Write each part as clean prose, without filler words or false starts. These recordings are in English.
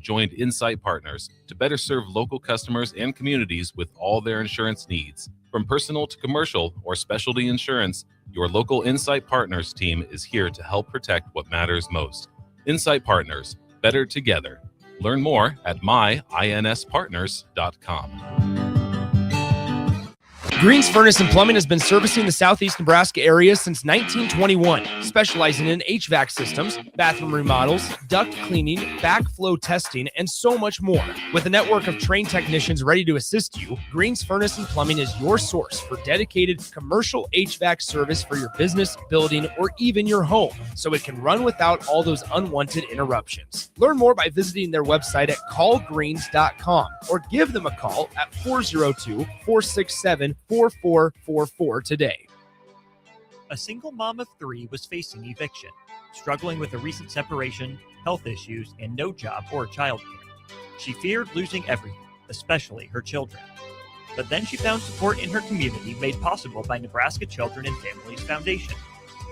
joined Insight Partners to better serve local customers and communities with all their insurance needs. From personal to commercial or specialty insurance, your local Insight Partners team is here to help protect what matters most. Insight Partners, better together. Learn more at myINSpartners.com. Green's Furnace and Plumbing has been servicing the southeast Nebraska area since 1921, specializing in HVAC systems, bathroom remodels, duct cleaning, backflow testing, and so much more. With a network of trained technicians ready to assist you, Green's Furnace and Plumbing is your source for dedicated commercial HVAC service for your business, building, or even your home, so it can run without all those unwanted interruptions. Learn more by visiting their website at callgreens.com or give them a call at 402-467-4444 today. A single mom of 3 was facing eviction, struggling with a recent separation, health issues, and no job or childcare. She feared losing everything, especially her children. But then she found support in her community made possible by Nebraska Children and Families Foundation.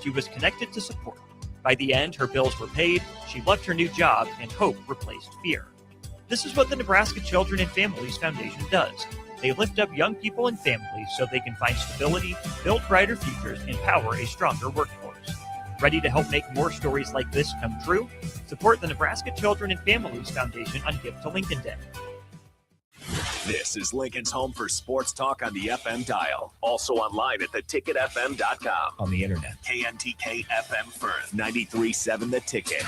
She was connected to support. By the end, her bills were paid, she loved her new job, and hope replaced fear. This is what the Nebraska Children and Families Foundation does. They lift up young people and families so they can find stability, build brighter futures, and power a stronger workforce. Ready to help make more stories like this come true? Support the Nebraska Children and Families Foundation on Gift to Lincoln Day. This is Lincoln's home for sports talk on the FM dial. Also online at theticketfm.com. On the internet. KNTK FM Firth, 93.7 The Ticket.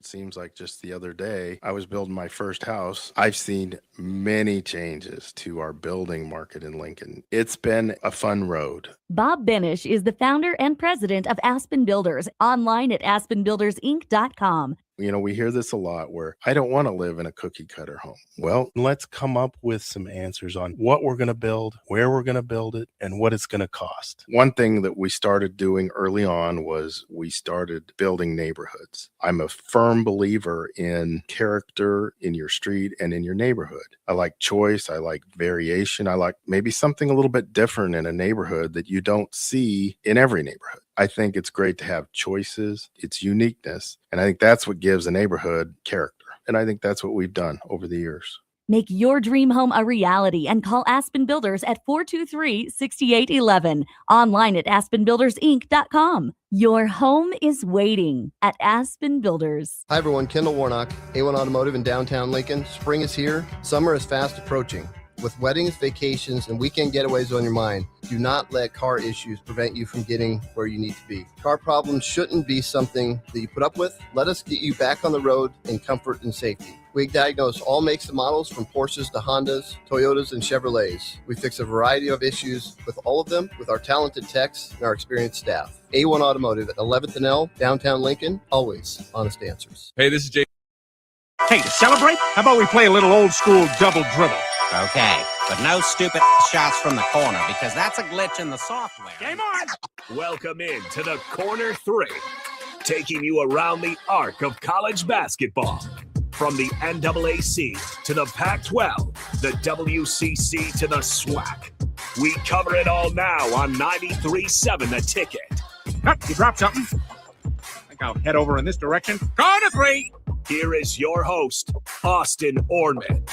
Seems like just the other day, I was building my first house. I've seen many changes to our building market in Lincoln. It's been a fun road. Bob Benish is the founder and president of Aspen Builders, online at aspenbuildersinc.com. You know, we hear this a lot where I don't want to live in a cookie cutter home. Well, let's come up with some answers on what we're going to build, where we're going to build it, and what it's going to cost. One thing that we started doing early on was we started building neighborhoods. I'm a firm believer in character in your street and in your neighborhood. I like choice. I like variation. I like maybe something a little bit different in a neighborhood that you don't see in every neighborhood. I think it's great to have choices, its uniqueness, and I think that's what gives a neighborhood character. And I think that's what we've done over the years. Make your dream home a reality and call Aspen Builders at 423-6811. Online at aspenbuildersinc.com. Your home is waiting at Aspen Builders. Hi everyone, Kendall Warnock, A1 Automotive in downtown Lincoln. Spring is here. Summer is fast approaching. With weddings, vacations, and weekend getaways on your mind, do not let car issues prevent you from getting where you need to be. Car problems shouldn't be something that you put up with. Let us get you back on the road in comfort and safety. We diagnose all makes and models from Porsches to Hondas, Toyotas, and Chevrolets. We fix a variety of issues with all of them with our talented techs and our experienced staff. A1 Automotive at 11th and L, downtown Lincoln, always honest answers. Hey, this is Jay. Hey, to celebrate, how about we play a little old school double dribble? Okay, but no stupid shots from the corner because that's a glitch in the software. Game on! Welcome in to the Corner 3, taking you around the arc of college basketball. From the NAAC to the Pac-12, the WCC to the SWAC. We cover it all now on 93.7 The Ticket. Oh, you dropped something. I think I'll head over in this direction. Corner 3! Here is your host, Austin Oerman.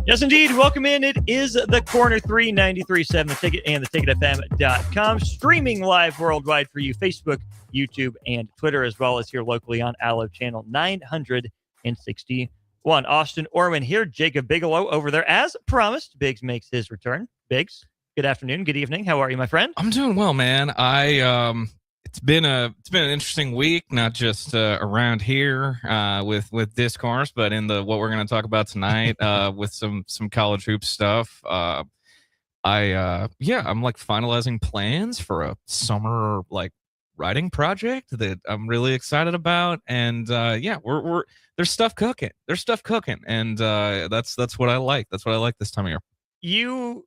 Yes, indeed. Welcome in. It is the Corner 3, 93.7 The Ticket and theticketfm.com. Streaming live worldwide for you, Facebook, YouTube, and Twitter, as well as here locally on Allo Channel 961. Austin Oerman here. Jacob Bigelow over there. As promised, Biggs makes his return. Biggs, good afternoon, good evening. How are you, my friend? I'm doing well, man. It's been an interesting week, not just around here with discourse, but in what we're going to talk about tonight with some college hoop stuff. I'm like finalizing plans for a summer like writing project that I'm really excited about, and we're there's stuff cooking. And that's what I like. That's what I like this time of year. You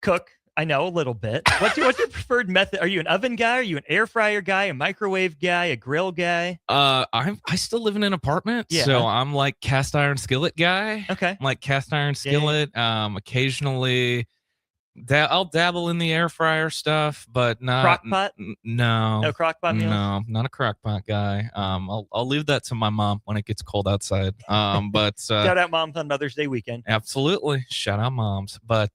cook I know a little bit. What's your preferred method? Are you an oven guy? Are you an air fryer guy? A microwave guy? A grill guy? I still live in an apartment, so I'm like cast iron skillet guy. Okay. I'm like cast iron skillet. Occasionally, I'll dabble in the air fryer stuff, but not crock pot. No crock pot meals. No, not a crock pot guy. I'll leave that to my mom when it gets cold outside. But shout out moms on Mother's Day weekend. Absolutely, shout out moms. But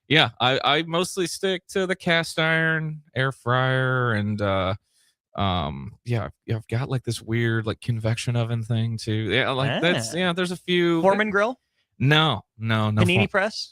yeah, I mostly stick to the cast iron, air fryer, and yeah, I've got like this weird like convection oven thing too. Yeah, like there's a few. Oerman grill. No. Panini press.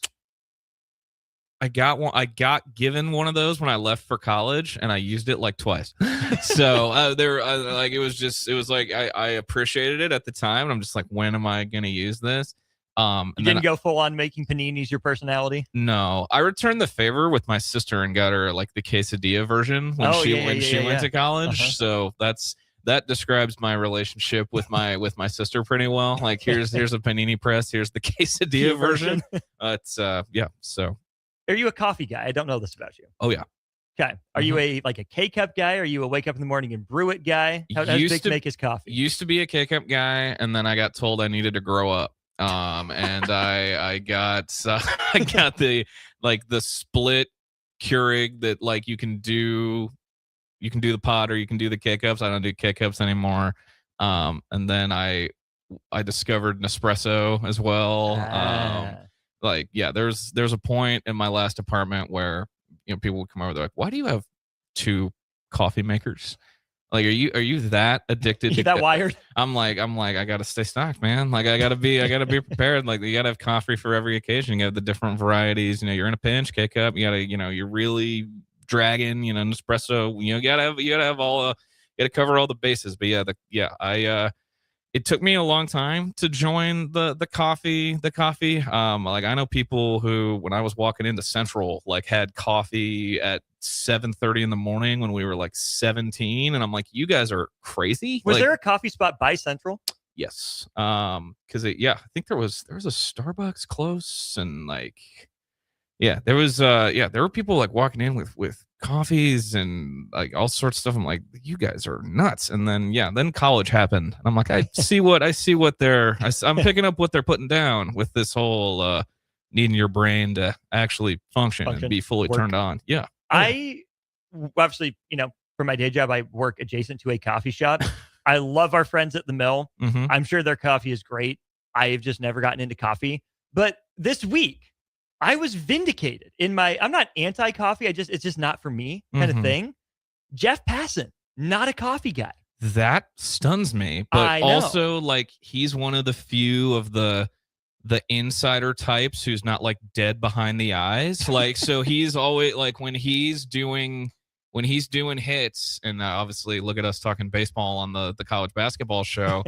I got one. I got given one of those when I left for college, and I used it like twice. So like it was like I appreciated it at the time, and I'm just like, when am I gonna use this? You didn't go full on making paninis your personality? No, I returned the favor with my sister and got her like the quesadilla version when she went to college. So that describes my relationship with my sister pretty well. Like here's a panini press, here's the quesadilla version. It's yeah. So. Are you a coffee guy? I don't know this about you. Oh yeah. Okay. Are you a K-cup guy? Are you a wake up in the morning and brew it guy? How does Vic make his coffee? Used to be a K-cup guy, and then I got told I needed to grow up. And I got the split Keurig that like you can do the pod or you can do the K-cups. I don't do K-cups anymore. And then I discovered Nespresso as well. Like, yeah, there's a point in my last apartment where, you know, people would come over, they're like, why do you have 2 coffee makers? Like, are you that addicted to that wired? I'm like, I gotta stay stocked, man. Like I gotta be prepared. Like you gotta have coffee for every occasion. You have the different varieties, you know, you're in a pinch, K-cup, you gotta, you know, you're really dragging, you know, Nespresso, you know, you gotta have all you gotta cover all the bases. But it took me a long time to join the coffee. Like I know people who, when I was walking into Central, like had coffee at 7:30 in the morning when we were like 17, and I'm like, you guys are crazy. Was like, there a coffee spot by Central? Yes. Because I think there was a Starbucks close, and like, yeah, there were people like walking in with coffees and like all sorts of stuff. I'm like, you guys are nuts. And then college happened, and I'm like, I'm picking up what they're putting down with this whole needing your brain to actually function and be fully turned on. Yeah. I obviously, you know, for my day job, I work adjacent to a coffee shop. I love our friends at the Mill. Mm-hmm. I'm sure their coffee is great. I've just never gotten into coffee. But this week, I was vindicated in I'm not anti-coffee. It's just not for me kind of thing. Jeff Passan, not a coffee guy. That stuns me. But also, like, he's one of the few of the insider types who's not like dead behind the eyes. Like, so he's always like when he's doing hits, and obviously look at us talking baseball on the college basketball show.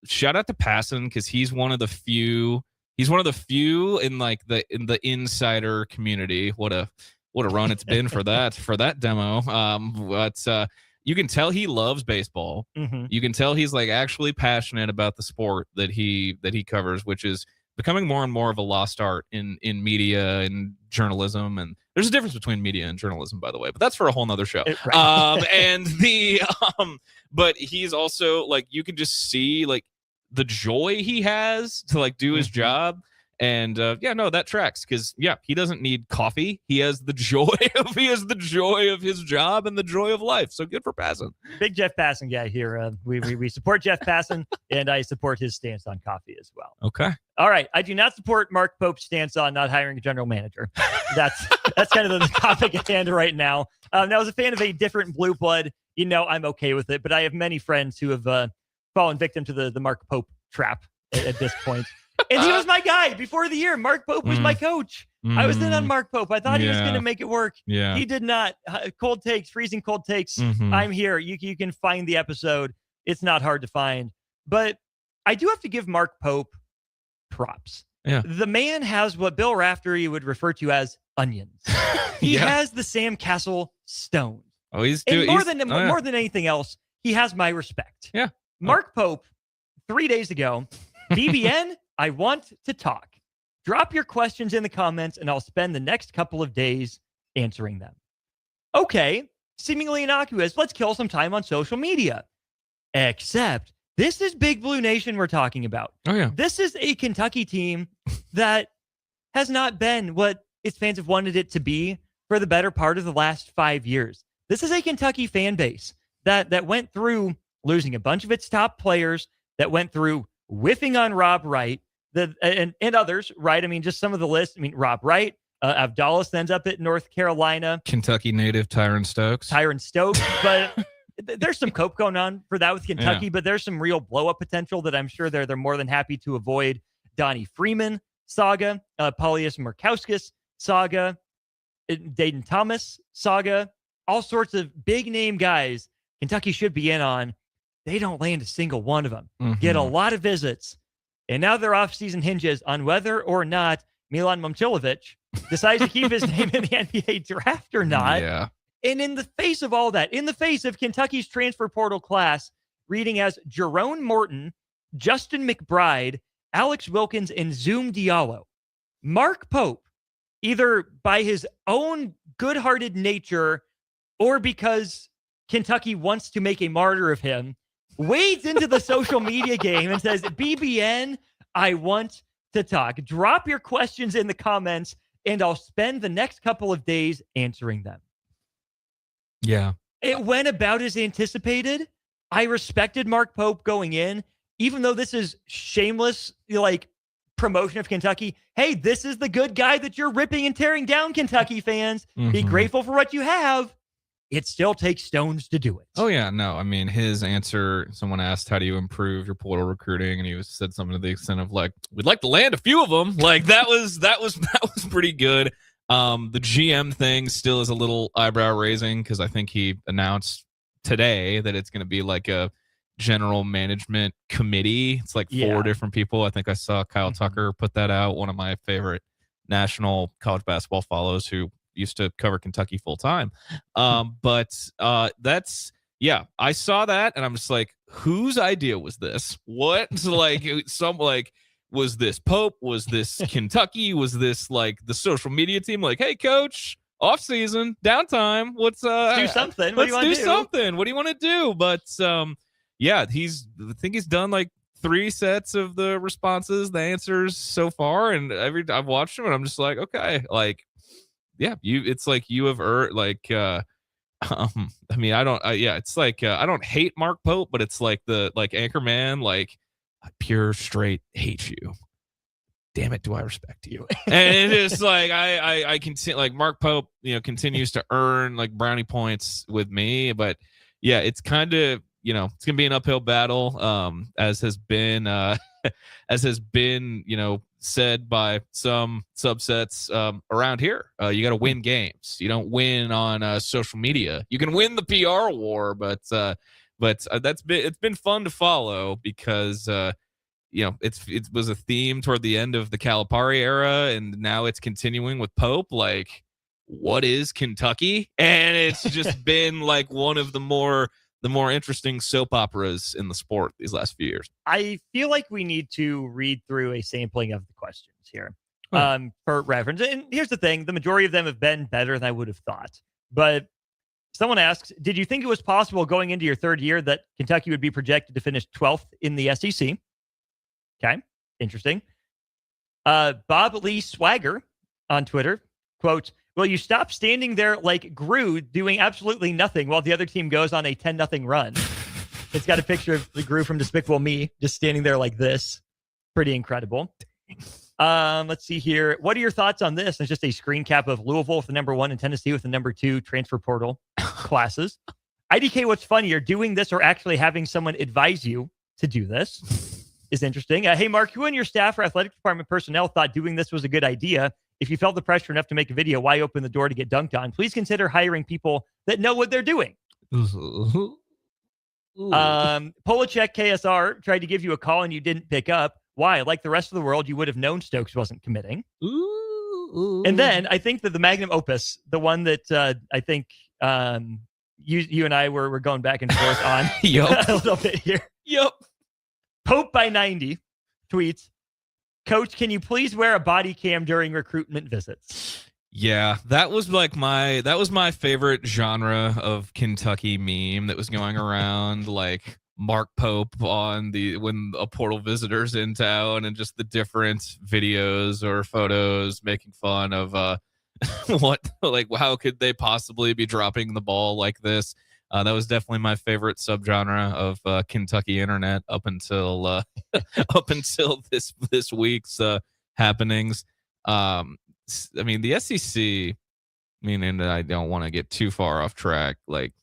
Shout out to Passan, because he's one of the few in like the insider community. What a run it's been for that demo. But you can tell he loves baseball. Mm-hmm. You can tell he's like actually passionate about the sport that he covers, which is becoming more and more of a lost art in media and journalism. And there's a difference between media and journalism, by the way, but that's for a whole nother show. But he's also like, you can just see like the joy he has to like do his job. And that tracks, because he doesn't need coffee. He has the joy of his job and the joy of life. So good for Passan. Big Jeff Passan guy here. We support Jeff Passan, and I support his stance on coffee as well. Okay. All right. I do not support Mark Pope's stance on not hiring a general manager. That's kind of the topic at hand right now. Now, as a fan of a different blue blood, you know, I'm okay with it, but I have many friends who have fallen victim to the Mark Pope trap at this point. And he was my guy before the year. Mark Pope was my coach. I was in on Mark Pope. I thought he was going to make it work. Yeah. He did not. Cold takes, freezing cold takes. Mm-hmm. I'm here. You can find the episode. It's not hard to find. But I do have to give Mark Pope props. Yeah. The man has what Bill Raftery would refer to as onions. He has the Sam Castle stone. Oh, he's doing more than anything else. He has my respect. Yeah. Mark Pope, 3 days ago, BBN, I want to talk. Drop your questions in the comments, and I'll spend the next couple of days answering them. Okay, seemingly innocuous. Let's kill some time on social media. Except this is Big Blue Nation we're talking about. Oh, yeah. This is a Kentucky team that has not been what its fans have wanted it to be for the better part of the last 5 years. This is a Kentucky fan base that went through losing a bunch of its top players, that went through whiffing on Rob Wright and others, right? I mean, just some of the list. I mean, Rob Wright, Abdallah ends up at North Carolina. Kentucky native Tyron Stokes. But there's some cope going on for that with Kentucky, but there's some real blow-up potential that I'm sure they're more than happy to avoid. Donnie Freeman saga, Paulius Murkowskis saga, Dayton Thomas saga, all sorts of big-name guys Kentucky should be in on. They don't land a single one of them. Get a lot of visits. And now their offseason hinges on whether or not Milan Momcilovic decides to keep his name in the NBA draft or not. Yeah. And in the face of all that, in the face of Kentucky's transfer portal class, reading as Jerome Morton, Justin McBride, Alex Wilkins, and Zoom Diallo, Mark Pope, either by his own good-hearted nature or because Kentucky wants to make a martyr of him, wades into the social media game and says, BBN, I want to talk. Drop your questions in the comments, and I'll spend the next couple of days answering them. Yeah. It went about as anticipated. I respected Mark Pope going in, even though this is shameless, promotion of Kentucky. Hey, this is the good guy that you're ripping and tearing down, Kentucky fans. Be grateful for what you have. It still takes stones to do it. Oh, yeah. No, I mean, his answer, someone asked, how do you improve your portal recruiting? And he said something to the extent of we'd like to land a few of them. That was pretty good. The GM thing still is a little eyebrow raising because I think he announced today that it's going to be like a general management committee. It's four different people. I think I saw Kyle Tucker put that out, one of my favorite national college basketball follows who used to cover Kentucky full time. But that's, I saw that and I'm just whose idea was this? What? Was this Pope? Was this Kentucky? Was this the social media team? Hey, coach, off season, downtime. Let's do something. Let's do something. What do you want to do? But I think he's done 3 sets of the responses, the answers so far, and I've watched them, and I'm just okay, you have I mean, I don't, it's I don't hate Mark Pope, but it's the Anchorman, I pure straight hate you. Damn it, do I respect you? And it's I continue, Mark Pope, continues to earn brownie points with me, but it's kind of, it's gonna be an uphill battle, as has been said by some subsets around here. You got to win games. You don't win on social media. You can win the PR war, but it's been fun to follow because it was a theme toward the end of the Calipari era, and now it's continuing with Pope. What is Kentucky? And it's just been one of the more interesting soap operas in the sport these last few years. I feel like we need to read through a sampling of the questions here for reference. And here's the thing. The majority of them have been better than I would have thought. But someone asks, did you think it was possible going into your 3rd year that Kentucky would be projected to finish 12th in the SEC? Okay, interesting. Bob Lee Swagger on Twitter, quote, will you stop standing there like Gru doing absolutely nothing while the other team goes on a 10-0 run? It's got a picture of the Gru from Despicable Me just standing there like this. Pretty incredible. Let's see here. What are your thoughts on this? It's just a screen cap of Louisville with the number 1 and Tennessee with the number 2 transfer portal classes. IDK, what's funnier, doing this or actually having someone advise you to do this is interesting. Hey, Mark, who in your staff or athletic department personnel thought doing this was a good idea? If you felt the pressure enough to make a video, why open the door to get dunked on? Please consider hiring people that know what they're doing. Polachek KSR tried to give you a call and you didn't pick up. Why? Like the rest of the world, you would have known Stokes wasn't committing. And then I think that the magnum opus, the one that I think you and I were going back and forth on a little bit here. Yep. Pope by 90 tweets, Coach, can you please wear a body cam during recruitment visits? Yeah, that was my favorite genre of Kentucky meme that was going around, like Mark Pope when a portal visitor's in town, and just the different videos or photos making fun of how could they possibly be dropping the ball like this. That was definitely my favorite subgenre of Kentucky internet up until up until this week's happenings. I mean, the SEC, meaning that I don't want to get too far off track, like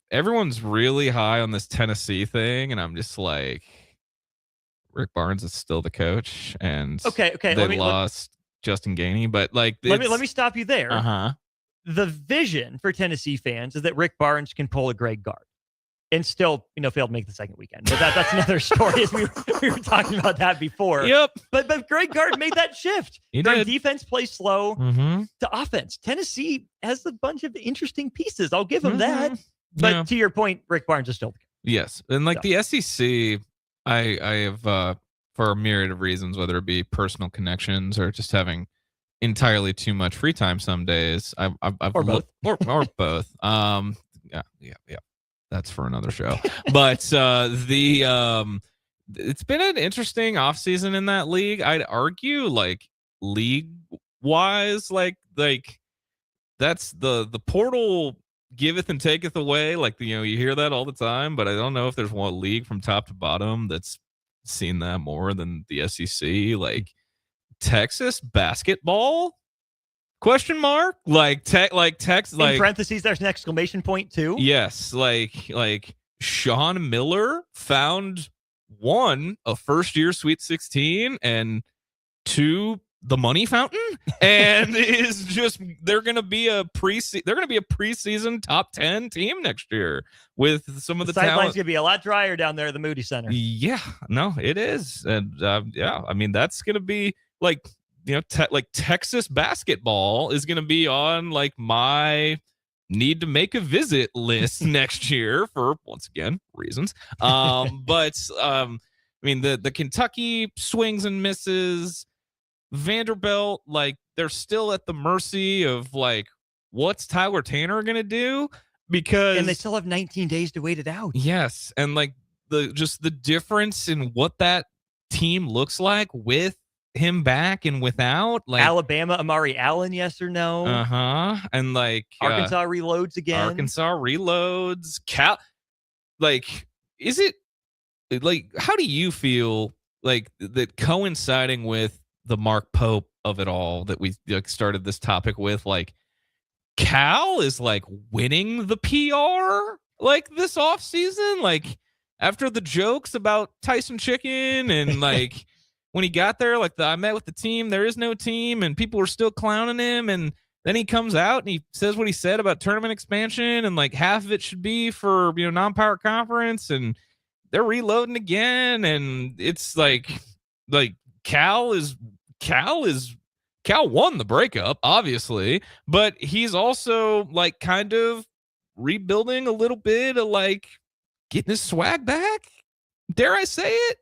everyone's really high on this Tennessee thing, and I'm just like, Rick Barnes is still the coach, and okay. they lost Justin Gainey, but like, let me stop you there. Uh-huh. The vision for Tennessee fans is that Rick Barnes can pull a Greg Gard and still, fail to make the second weekend. But that's another story. As we were talking about that before. Yep. But Greg Gard made that shift. He From did. defense play slow to offense. Tennessee has a bunch of interesting pieces. I'll give him that. But to your point, Rick Barnes is still. Yes, and like the SEC, I have for a myriad of reasons, whether it be personal connections or just having entirely too much free time some days. I've or both. or both. Yeah. That's for another show. But it's been an interesting offseason in that league. I'd argue, like, league wise, like that's the portal giveth and taketh away. Like, you hear that all the time, but I don't know if there's one league from top to bottom that's seen that more than the SEC. Like, Texas basketball? Question mark? Texas. In parentheses, there's an exclamation point too. Yes, like Sean Miller found one, a first year Sweet 16, and two, the money fountain, and is just they're gonna be a preseason top 10 team next year with some of the sideline's talent. gonna be a lot drier down there at the Moody Center. Yeah, no, it is, and I mean that's gonna be like. Texas basketball is going to be on like my need to make a visit list next year for, once again, reasons. But I mean, the Kentucky swings and misses, Vanderbilt, like they're still at the mercy of like, what's Tyler Tanner going to do? And they still have 19 days to wait it out. Yes. And like the difference in what that team looks like with him back and without, like Alabama, Amari Allen, yes or no? And like Arkansas reloads again. Cal, like, is it like, how do you feel like that coinciding with the Mark Pope of it all that we like started this topic with? Like, Cal is like winning the PR like this off season, like after the jokes about Tyson Chicken and like. When he got there, like I met with the team, there is no team, and people were still clowning him. And then he comes out and he says what he said about tournament expansion, and like half of it should be for non-power conference, and they're reloading again. And it's like Cal won the breakup, obviously, but he's also like kind of rebuilding a little bit of like getting his swag back. Dare I say it?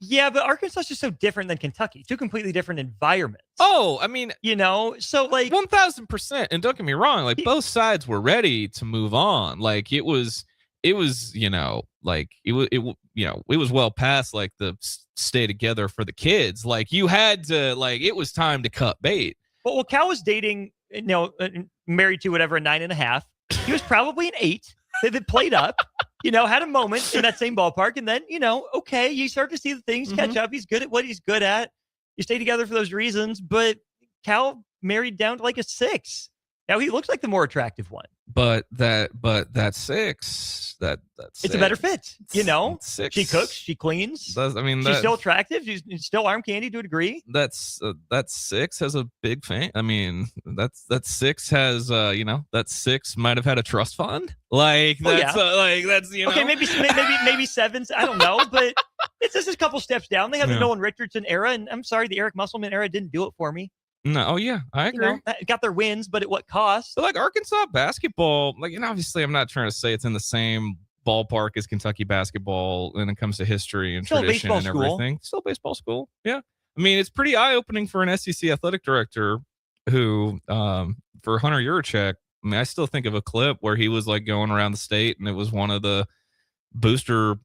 Yeah, but Arkansas is just so different than Kentucky. Two completely different environments. Oh, I mean, so like 1000%. And don't get me wrong, like both sides were ready to move on. Like it was, like it was well past like the stay together for the kids. Like you had to, like, it was time to cut bait. Well, Cal was dating, married to whatever, a 9.5. He was probably an 8. They played up. Had a moment in that same ballpark. And then, okay, you start to see the things catch up. He's good at what he's good at. You stay together for those reasons. But Cal married down to like a 6. Now he looks like the more attractive one. But that 6, that's it's a better fit. 6. She cooks, she cleans. She's still attractive. She's still arm candy to a degree. That 6 has a big fan. I mean, that 6 has that 6 might have had a trust fund. Like that's okay, maybe 7s. I don't know, but it's just a couple steps down. They have the Nolan Richardson era, and I'm sorry, the Eric Musselman era didn't do it for me. No, oh yeah, I agree. Got their wins, but at what cost? But like Arkansas basketball, like, obviously I'm not trying to say it's in the same ballpark as Kentucky basketball when it comes to history and Still a tradition baseball and school. everything. Still baseball school. Yeah. I mean, it's pretty eye-opening for an SEC athletic director who, for Hunter Yurachek, I mean, I still think of a clip where he was like going around the state and it was one of the booster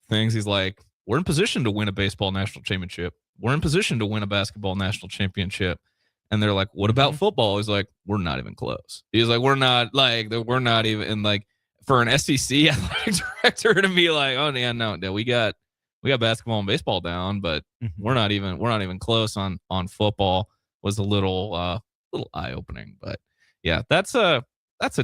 things. He's like, we're in position to win a baseball national championship. We're in position to win a basketball national championship. And they're like, what about football? He's like, we're not even close. He's like, we're not even, and like for an SEC athletic director to be like, oh yeah, no, we got basketball and baseball down, but we're not even close on football was a little eye-opening. But yeah, that's a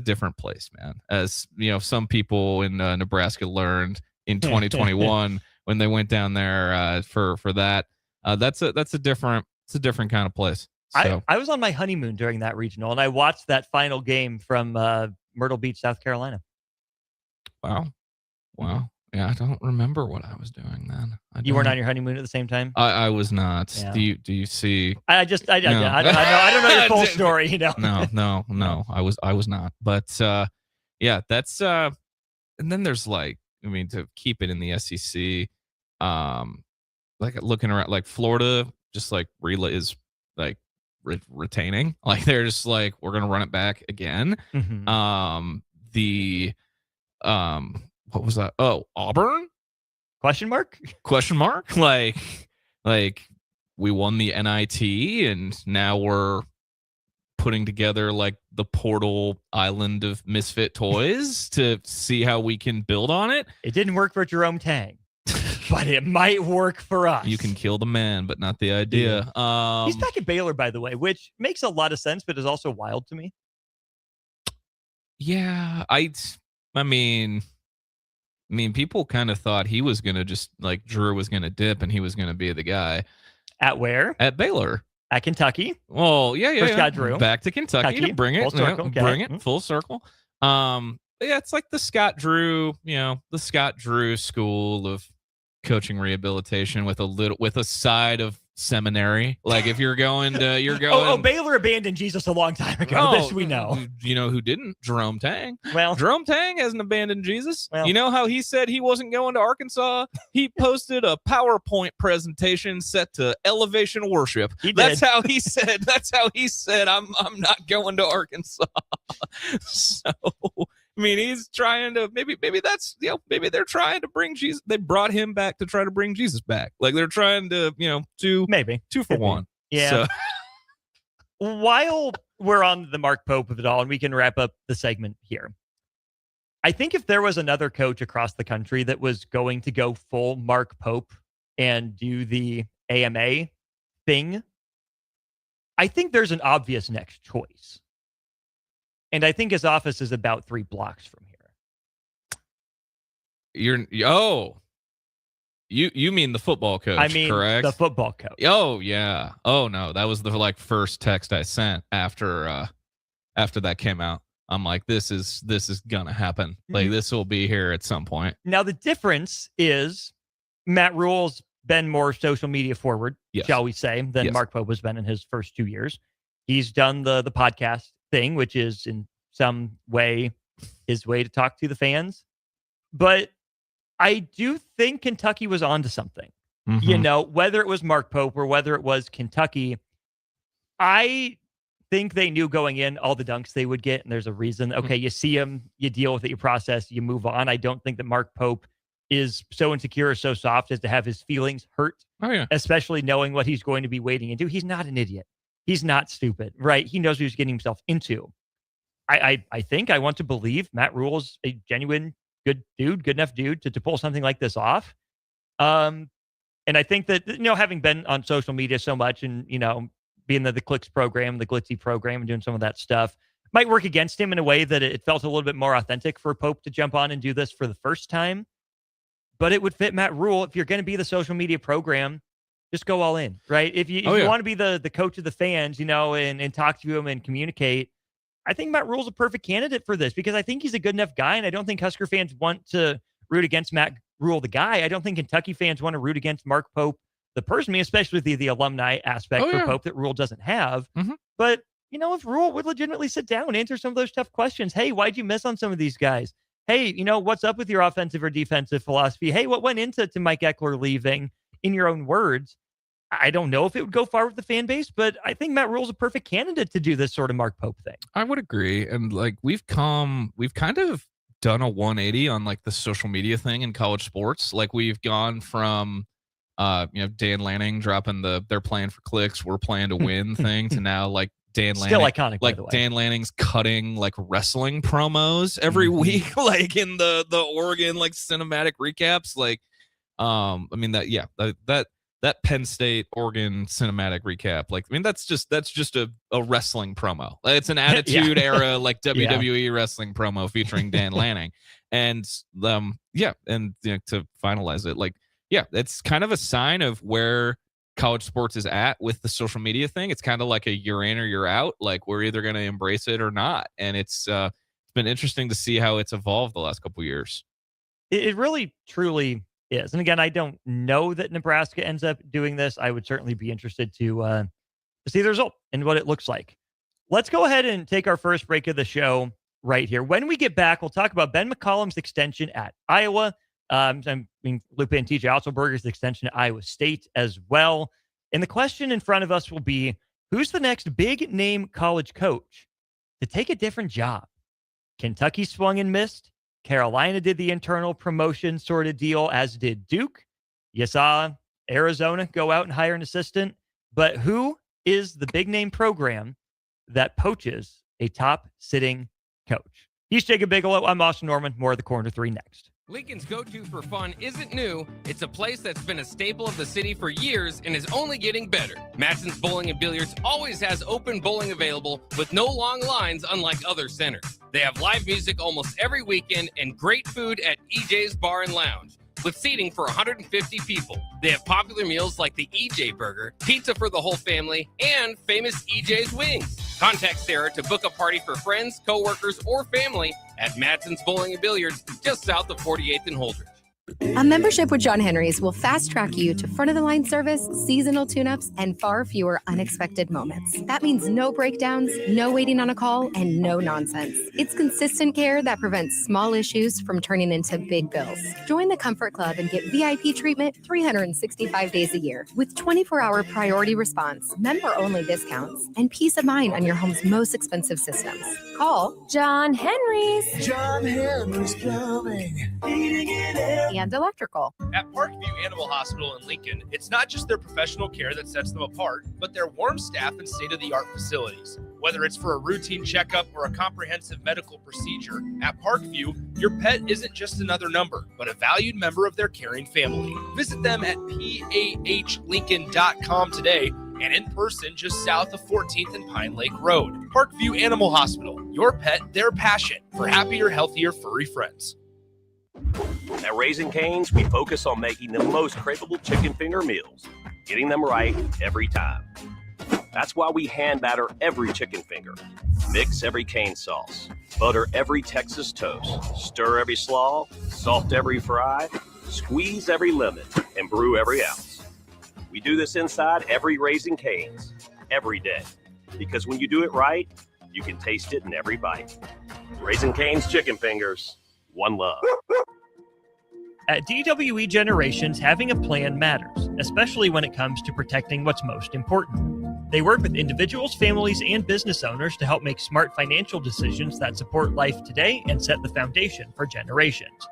different place, man. As you know, some people in Nebraska learned in 2021 when they went down there for that. That's a different kind of place. So. I was on my honeymoon during that regional, and I watched that final game from Myrtle Beach, South Carolina. Wow. Yeah, I don't remember what I was doing then. You weren't on your honeymoon at the same time? I was not. Yeah. Do you see? I don't know your full story. You know. No. I was not. But yeah, that's and then there's like, I mean, to keep it in the SEC, like looking around, like Florida, just like relay is like retaining. Like they're just like, we're gonna run it back again. What was that? Oh, Auburn? Question mark? Like we won the NIT and now we're putting together like the portal island of misfit toys to see how we can build on it. It didn't work for Jerome Tang, but it might work for us. You can kill the man, but not the idea. Yeah. He's back at Baylor, by the way, which makes a lot of sense, but is also wild to me. Yeah, I mean, people kind of thought he was going to just like Drew was going to dip and he was going to be the guy. At where? At Baylor. At Kentucky. Well, yeah. First got Drew. Back to Kentucky to bring it. Full circle. Okay. Bring it full circle. Yeah, it's like the Scott Drew, the Scott Drew school of coaching rehabilitation with a side of seminary. Like if you're going to, Baylor abandoned Jesus a long time ago. This we know. You know who didn't? Jerome Tang. Well, Jerome Tang hasn't abandoned Jesus. Well, you know how he said he wasn't going to Arkansas? He posted a PowerPoint presentation set to elevation worship. That's how he said. I'm not going to Arkansas. So I mean, he's trying to maybe that's maybe they're trying to bring Jesus. They brought him back to try to bring Jesus back. Like they're trying to do maybe 2 for 1. Yeah. So. While we're on the Mark Pope of it all, and we can wrap up the segment here, I think if there was another coach across the country that was going to go full Mark Pope and do the AMA thing, I think there's an obvious next choice. And I think his office is about 3 blocks from here. You mean the football coach? I mean, correct? The football coach. Oh yeah. Oh no, that was the first text I sent after that came out. I'm like, this is gonna happen. Like this will be here at some point. Now the difference is Matt Rule's been more social media forward, shall we say, than Mark Pope has been in his first 2 years. He's done the podcast thing, which is in some way his way to talk to the fans. But I do think Kentucky was onto something. Whether it was Mark Pope or whether it was Kentucky, I think they knew going in all the dunks they would get, and there's a reason. Okay, you see them, you deal with it, you process, you move on. I don't think that Mark Pope is so insecure or so soft as to have his feelings hurt, especially knowing what he's going to be wading into. He's not an idiot. He's not stupid, right? He knows what he's getting himself into. I think I want to believe Matt Rule's a genuine good enough dude to pull something like this off. And I think that, having been on social media so much and, being the Clicks program, the Glitzy program and doing some of that stuff might work against him in a way that it felt a little bit more authentic for Pope to jump on and do this for the first time. But it would fit Matt Rule. If you're going to be the social media program, just go all in, right? If you want to be the coach of the fans, and talk to them and communicate, I think Matt Rule's a perfect candidate for this because I think he's a good enough guy, and I don't think Husker fans want to root against Matt Rule, the guy. I don't think Kentucky fans want to root against Mark Pope, the person, especially the alumni aspect for Pope that Rule doesn't have. But, if Rule would legitimately sit down and answer some of those tough questions, hey, why'd you miss on some of these guys? hey, what's up with your offensive or defensive philosophy? Hey, what went into Mike Eckler leaving? In your own words, I don't know if it would go far with the fan base, but I think Matt Rule's a perfect candidate to do this sort of Mark Pope thing. I would agree. And like we've kind of done a 180 on like the social media thing in college sports. Like we've gone from Dan Lanning dropping they're playing for clicks, we're playing to win thing to now like Dan Lanning, still iconic, like by the way. Dan Lanning's cutting like wrestling promos every week, like in the Oregon like cinematic recaps. Like, that Penn State Oregon cinematic recap. Like, I mean, that's just a wrestling promo. It's an Attitude Era like WWE wrestling promo featuring Dan Lanning, and to finalize it, like, it's kind of a sign of where college sports is at with the social media thing. It's kind of like a you're in or you're out. Like we're either going to embrace it or not. And it's been interesting to see how it's evolved the last couple of years. It really, truly is. And again, I don't know that Nebraska ends up doing this. I would certainly be interested to see the result and what it looks like. Let's go ahead and take our first break of the show right here. When we get back, we'll talk about Ben McCollum's extension at Iowa. Lupe and TJ Otzelberger's extension at Iowa State as well. And the question in front of us will be, who's the next big name college coach to take a different job? Kentucky swung and missed. Carolina did the internal promotion sort of deal, as did Duke. You saw Arizona go out and hire an assistant. But who is the big name program that poaches a top sitting coach? He's Jacob Bigelow. I'm Austin Oerman. More of the Corner 3 next. Lincoln's go-to for fun isn't new. It's a place that's been a staple of the city for years and is only getting better. Matson's Bowling and Billiards always has open bowling available with no long lines, unlike other centers. They have live music almost every weekend and great food at EJ's Bar and Lounge, with seating for 150 people. They have popular meals like the EJ Burger, pizza for the whole family, and famous EJ's Wings. Contact Sarah to book a party for friends, coworkers, or family at Matson's Bowling and Billiards, just south of 48th and Holdridge. A membership with John Henry's will fast-track you to front-of-the-line service, seasonal tune-ups, and far fewer unexpected moments. That means no breakdowns, no waiting on a call, and no nonsense. It's consistent care that prevents small issues from turning into big bills. Join the Comfort Club and get VIP treatment 365 days a year with 24-hour priority response, member-only discounts, and peace of mind on your home's most expensive systems. Call John Henry's. John Henry's Plumbing, heating and air. And electrical. At Parkview Animal Hospital in Lincoln, it's not just their professional care that sets them apart, but their warm staff and state-of-the-art facilities. Whether it's for a routine checkup or a comprehensive medical procedure, at Parkview, your pet isn't just another number, but a valued member of their caring family. Visit them at PAHLincoln.com today and in person just south of 14th and Pine Lake Road. Parkview Animal Hospital, your pet, their passion for happier, healthier, furry friends. At Raising Cane's, we focus on making the most craveable chicken finger meals, getting them right every time. That's why we hand batter every chicken finger, mix every cane sauce, butter every Texas toast, stir every slaw, salt every fry, squeeze every lemon, and brew every ounce. We do this inside every Raising Cane's, every day, because when you do it right, you can taste it in every bite. Raising Cane's chicken fingers, one love. At DWE Generations, having a plan matters, especially when it comes to protecting what's most important. They work with individuals, families, and business owners to help make smart financial decisions that support life today and set the foundation for generations.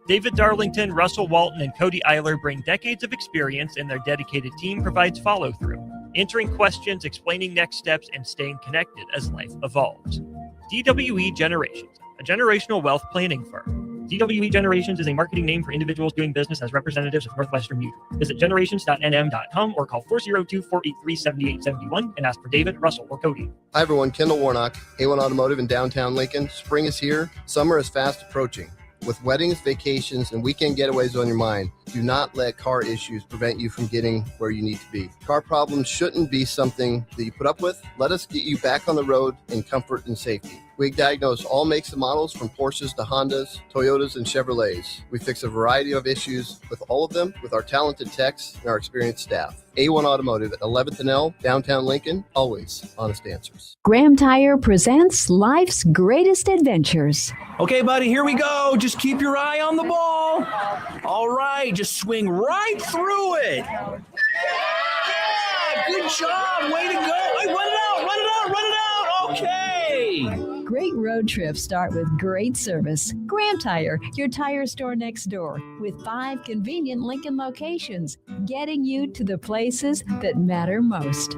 David Darlington, Russell Walton, and Cody Eiler bring decades of experience, and their dedicated team provides follow-through, answering questions, explaining next steps, and staying connected as life evolves. DWE Generations, a generational wealth planning firm. DWE Generations is a marketing name for individuals doing business as representatives of Northwestern Mutual. Visit generations.nm.com or call 402-483-7871 and ask for David, Russell, or Cody. Hi, everyone. Kendall Warnock, A1 Automotive in downtown Lincoln. Spring is here. Summer is fast approaching. With weddings, vacations, and weekend getaways on your mind, do not let car issues prevent you from getting where you need to be. Car problems shouldn't be something that you put up with. Let us get you back on the road in comfort and safety. We diagnose all makes and models from Porsches to Hondas, Toyotas, and Chevrolets. We fix a variety of issues with all of them with our talented techs and our experienced staff. A1 Automotive at 11th and L, downtown Lincoln, always honest answers. Graham Tire presents life's greatest adventures. Okay, buddy, here we go. Just keep your eye on the ball. All right, just swing right through it. Yeah, good job. Way to go. Hey, run it out. Okay. Great road trips start with great service. Graham Tire, your tire store next door, with 5 convenient Lincoln locations, getting you to the places that matter most.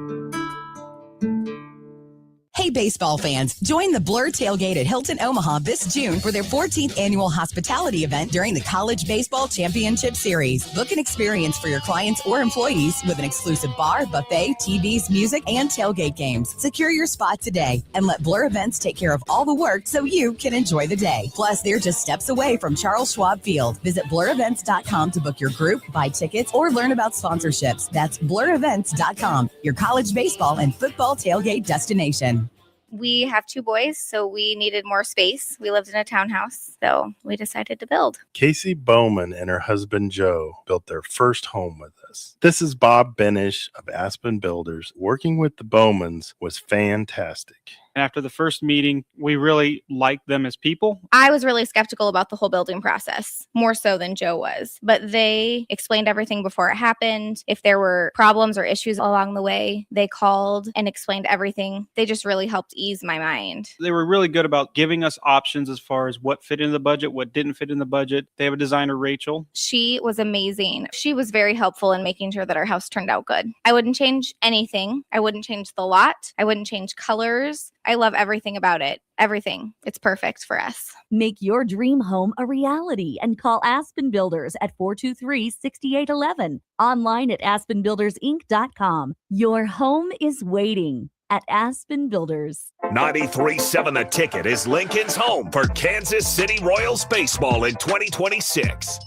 Hey, baseball fans, join the Blur Tailgate at Hilton Omaha this June for their 14th annual hospitality event during the College Baseball Championship Series. Book an experience for your clients or employees with an exclusive bar, buffet, TVs, music, and tailgate games. Secure your spot today and let Blur Events take care of all the work so you can enjoy the day. Plus, they're just steps away from Charles Schwab Field. Visit blurevents.com to book your group, buy tickets, or learn about sponsorships. That's blurevents.com, your college baseball and football tailgate destination. We have 2 boys, so we needed more space. We lived in a townhouse, so we decided to build. Casey Bowman and her husband Joe built their first home with us. This is Bob Benish of Aspen Builders. Working with the Bowmans was fantastic. After the first meeting, we really liked them as people. I was really skeptical about the whole building process, more so than Joe was. But they explained everything before it happened. If there were problems or issues along the way, they called and explained everything. They just really helped ease my mind. They were really good about giving us options as far as what fit in the budget, what didn't fit in the budget. They have a designer, Rachel. She was amazing. She was very helpful in making sure that our house turned out good. I wouldn't change anything. I wouldn't change the lot. I wouldn't change colors. I love everything about it. Everything. It's perfect for us. Make your dream home a reality and call Aspen Builders at 423-6811. Online at aspenbuildersinc.com. Your home is waiting at Aspen Builders. 93.7 The Ticket is Lincoln's home for Kansas City Royals baseball in 2026.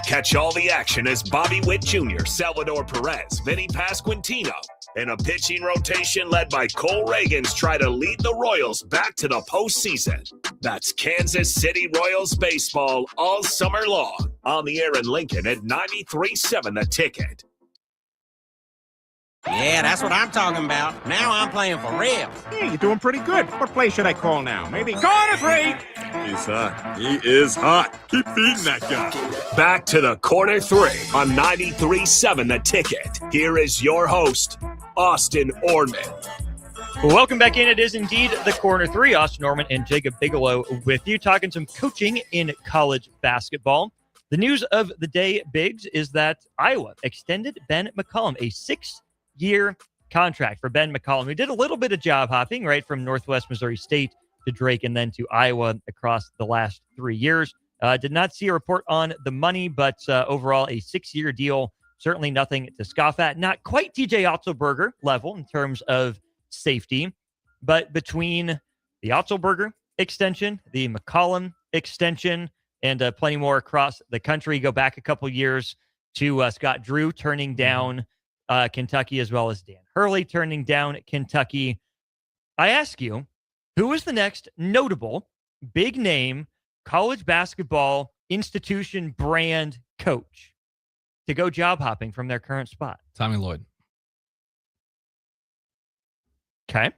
Catch all the action as Bobby Witt Jr., Salvador Perez, Vinny Pasquantino, and a pitching rotation led by Cole Reagans try to lead the Royals back to the postseason. That's Kansas City Royals baseball all summer long on the air in Lincoln at 93.7 The Ticket. Yeah, that's what I'm talking about. Now I'm playing for real. Yeah, you're doing pretty good. What play should I call now? Maybe corner 3. He's hot. He is hot. Keep feeding that guy. Back to the corner 3 on 93.7 The Ticket. Here is your host, Austin Oerman. Welcome back in. It is indeed the corner 3. Austin Oerman and Jacob Bigelow with you, talking some coaching in college basketball. The news of the day, Biggs, is that Iowa extended Ben McCollum a 6-year contract for Ben McCollum, who did a little bit of job hopping, right, from Northwest Missouri State to Drake and then to Iowa across the last 3 years. Did not see a report on the money, but overall a 6-year deal, certainly nothing to scoff at. Not quite TJ Otzelberger level in terms of safety, but between the Otzelberger extension, the McCollum extension, and plenty more across the country. Go back a couple years to Scott Drew turning down Kentucky, as well as Dan Hurley turning down Kentucky. I ask you, who is the next notable big name college basketball institution brand coach to go job hopping from their current spot? Tommy Lloyd. Okay.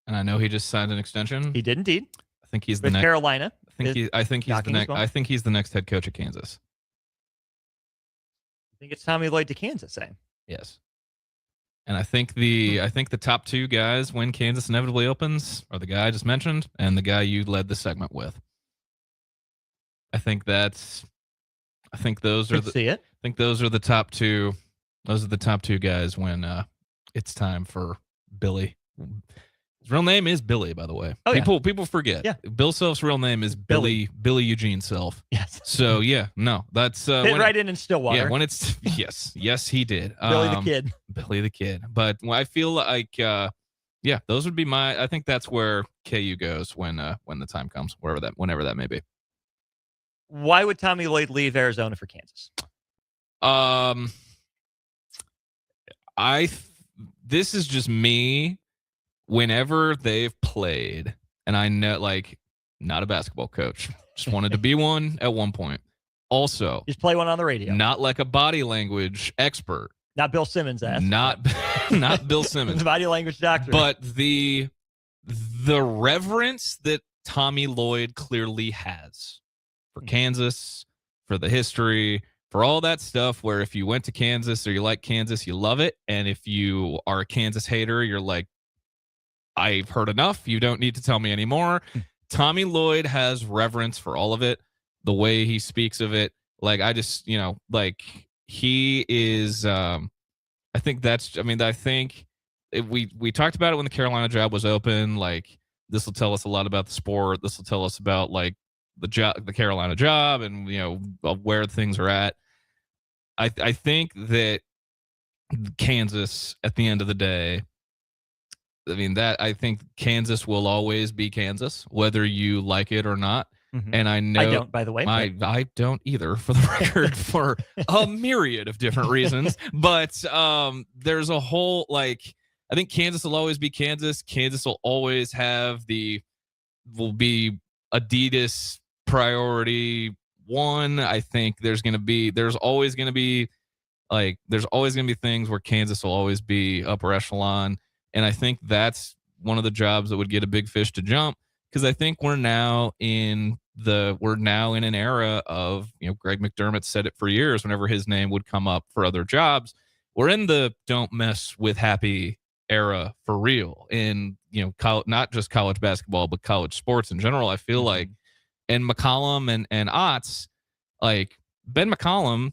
And I know he just signed an extension. He did indeed. I think he's the with next Carolina. I think he's the next head coach of Kansas. I think it's Tommy Lloyd to Kansas, eh? Yes. And I think the top 2 guys when Kansas inevitably opens are the guy I just mentioned and the guy you led the segment with. I think those are the top 2. Those are the top 2 guys when it's time for Billy. His real name is Billy, by the way. Oh, people forget. Yeah. Bill Self's real name is Billy Eugene Self. Yes. So yeah, no, that's fit right in Stillwater. Yeah, when it's yes, he did. Billy the Kid. Billy the Kid. But I feel like those would be I think that's where KU goes when the time comes, whenever that may be. Why would Tommy Lloyd leave Arizona for Kansas? This is just me. Whenever they've played And I know, like, not a basketball coach. Just wanted to be one at one point. Also, just play one on the radio. Not like a body language expert. Not Bill Simmons ass. Not Bill Simmons. The body language doctor. But the reverence that Tommy Lloyd clearly has for Kansas, for the history, for all that stuff, where if you went to Kansas or you like Kansas, you love it. And if you are a Kansas hater, you're like, I've heard enough. You don't need to tell me anymore. Tommy Lloyd has reverence for all of it, the way he speaks of it. Like, I just, like, he is, I think we talked about it when the Carolina job was open. Like, this will tell us a lot about the sport. This will tell us about, like, the Carolina job and, where things are at. I think that Kansas, at the end of the day, I think Kansas will always be Kansas, whether you like it or not. Mm-hmm. And I know I don't, by the way. I don't either, for the record, for a myriad of different reasons. But there's a whole, like, I think Kansas will always be Kansas. Kansas will always will be Adidas priority one. I think there's always going to be things where Kansas will always be upper echelon. And I think that's one of the jobs that would get a big fish to jump, because I think we're now in an era of, Greg McDermott said it for years whenever his name would come up for other jobs. We're in the don't mess with happy era for real in, not just college basketball, but college sports in general. I feel like, and McCollum and Otts, like Ben McCollum,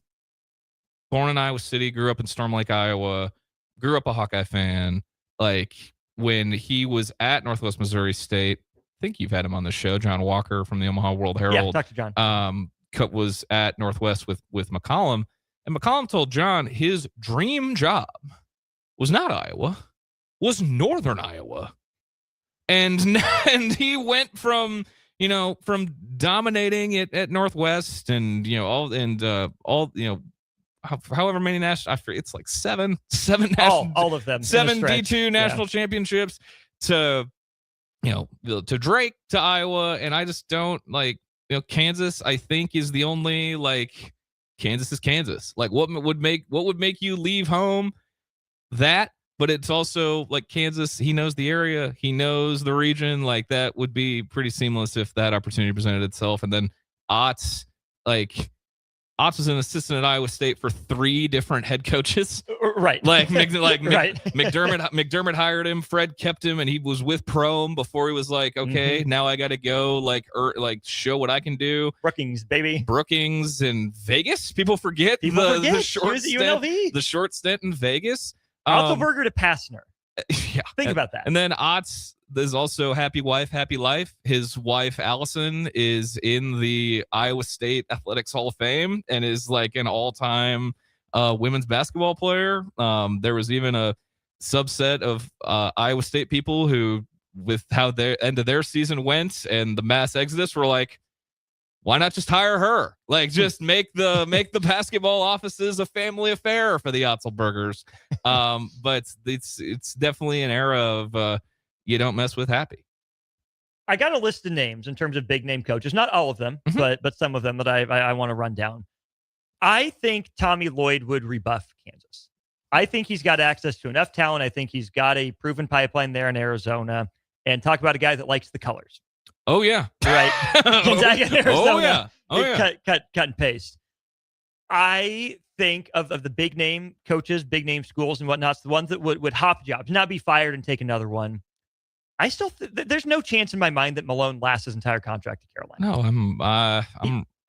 born in Iowa City, grew up in Storm Lake, Iowa, grew up a Hawkeye fan. Like, when he was at Northwest Missouri State, I think you've had him on the show, John Walker from the Omaha World Herald. Yeah, talk to John. Was at Northwest with McCollum, and McCollum told John his dream job was not Iowa, was Northern Iowa, and he went from dominating it at Northwest and however many national, it's like seven national, all of them, 7 D2 national championships to Drake, to Iowa. And I just don't Kansas, I think, is the only, like, Kansas is Kansas. Like, what would make you leave home? That, but it's also like Kansas, he knows the area, he knows the region. Like, that would be pretty seamless if that opportunity presented itself. And then Otts was an assistant at Iowa State for 3 different head coaches. Right. Right. McDermott hired him. Fred kept him, and he was with Prohm before he was like, okay, now I got to go show what I can do. Brookings, baby. Brookings in Vegas. People forget the short stint in Vegas. Otzelberger to Passner. Yeah. Think about that. And then Otts, there's also happy wife, happy life. His wife, Allison, is in the Iowa State Athletics Hall of Fame and is like an all-time women's basketball player. There was even a subset of Iowa State people who, with how their end of their season went and the mass exodus, were like, why not just hire her? Like, just make the basketball offices a family affair for the Otzelbergers. But it's definitely an era of you don't mess with happy. I got a list of names in terms of big name coaches, not all of them, but some of them that I want to run down. I think Tommy Lloyd would rebuff Kansas. I think he's got access to enough talent. I think he's got a proven pipeline there in Arizona. And talk about a guy that likes the colors. Oh, yeah. Right. Gonzaga, Arizona. Oh, yeah. Cut and paste. I think of the big name coaches, big name schools and whatnot, the ones that would hop jobs, not be fired and take another one. I still there's no chance in my mind that Malone lasts his entire contract at Carolina. No,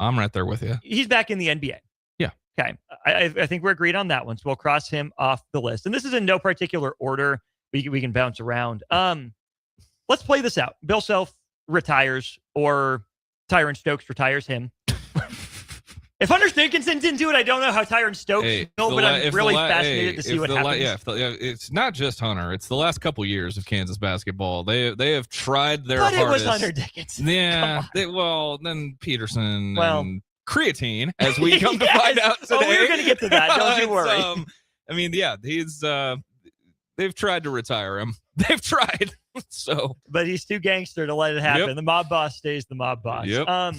I'm right there with you. He's back in the NBA. Yeah. Okay. I think we're agreed on that one. So we'll cross him off the list. And this is in no particular order. We can bounce around. Let's play this out. Bill Self retires, or Tyron Stokes retires him. If Hunter Dickinson didn't do it, I don't know how Tyron Stokes will, but I'm really fascinated to see what happens. It's not just Hunter. It's the last couple years of Kansas basketball. They have tried their hardest. But it was Hunter Dickinson. Yeah. Then Peterson and creatine, as we come to find out today. Oh, we're going to get to that. Don't you worry. He's they've tried to retire him. They've tried. So, but he's too gangster to let it happen. Yep. The mob boss stays the mob boss. Yep.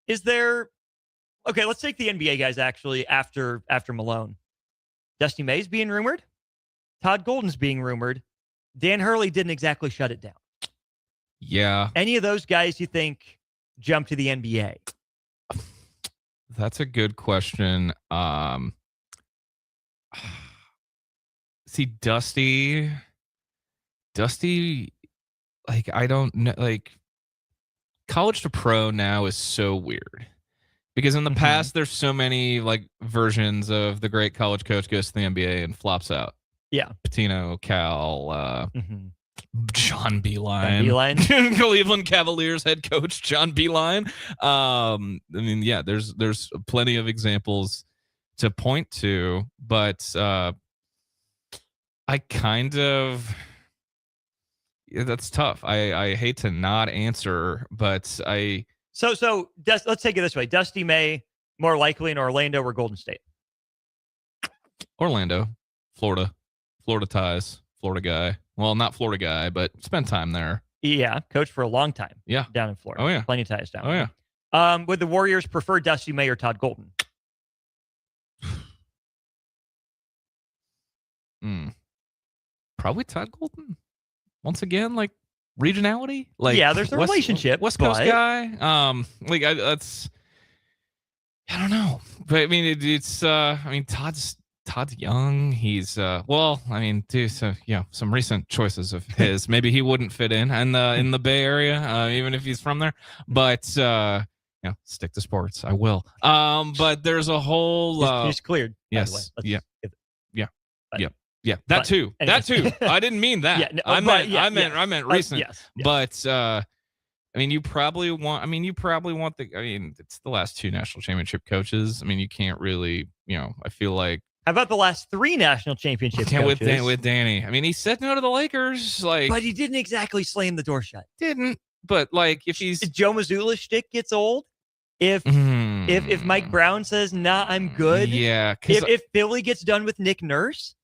Is there? Okay, let's take the NBA guys actually after Malone. Dusty May's being rumored. Todd Golden's being rumored. Dan Hurley didn't exactly shut it down. Yeah. Any of those guys you think jump to the NBA? That's a good question. See, Dusty, like, I don't know, like, college to pro now is so weird because in the past there's so many like versions of the great college coach goes to the NBA and flops out. Yeah. Patino, Cal, John Beilein. Cleveland Cavaliers head coach John Beilein. I mean, yeah, there's plenty of examples to point to, but I kind of that's tough. I hate to not answer, but So let's take it this way. Dusty May more likely in Orlando or Golden State? Orlando, Florida ties, Florida guy. Well, not Florida guy, but spent time there. Yeah, coached for a long time. Yeah, down in Florida. Oh yeah, plenty of ties down. Oh yeah. Would the Warriors prefer Dusty May or Todd Golden? Probably Todd Golden. Once again, like regionality. Like yeah, there's a relationship. West Coast guy. That's. I don't know, but I mean, Todd's young. He's well, I mean, some recent choices of his. Maybe he wouldn't fit in the Bay Area, even if he's from there. But stick to sports. I will. But there's a whole. He's cleared. Yes. Yeah. That too. Anyways. That too. I didn't mean that. Yeah, no, I meant recent. Yes. But I mean, you probably want. I mean, it's the last two national championship coaches. I mean, you can't really. I feel like. How about the last three national championship with coaches? Danny? I mean, he said no to the Lakers. But he didn't exactly slam the door shut. Didn't. But like, if Joe Mazzulla's shtick gets old, if Mike Brown says, "Nah, I'm good," yeah. If Philly gets done with Nick Nurse.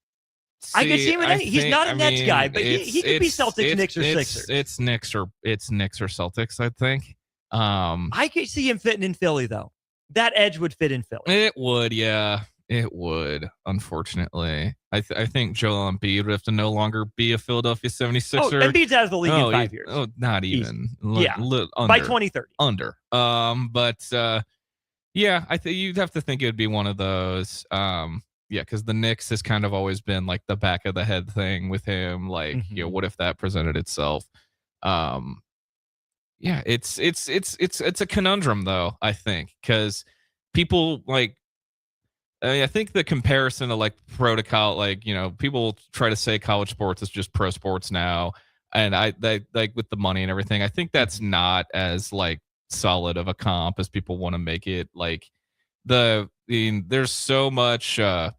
I could see him. He's not a Nets guy, but he could be Celtics, Knicks, or Sixers. It's Knicks or Celtics, I think. I could see him fitting in Philly though. That edge would fit in Philly. It would, yeah. It would. Unfortunately, I think Joel Embiid would have to no longer be a Philadelphia 76er. Oh, Embiid's out of the league in 5 years. Oh, not even. Under. By 2030. Under. Yeah, I think you'd have to think it would be one of those. Yeah, because the Knicks has kind of always been like the back of the head thing with him. Like, what if that presented itself? Yeah, it's a conundrum though, I think, because people like. I think the comparison to like pro to college, like people try to say college sports is just pro sports now, and they like with the money and everything. I think that's not as like solid of a comp as people want to make it. Like there's so much. I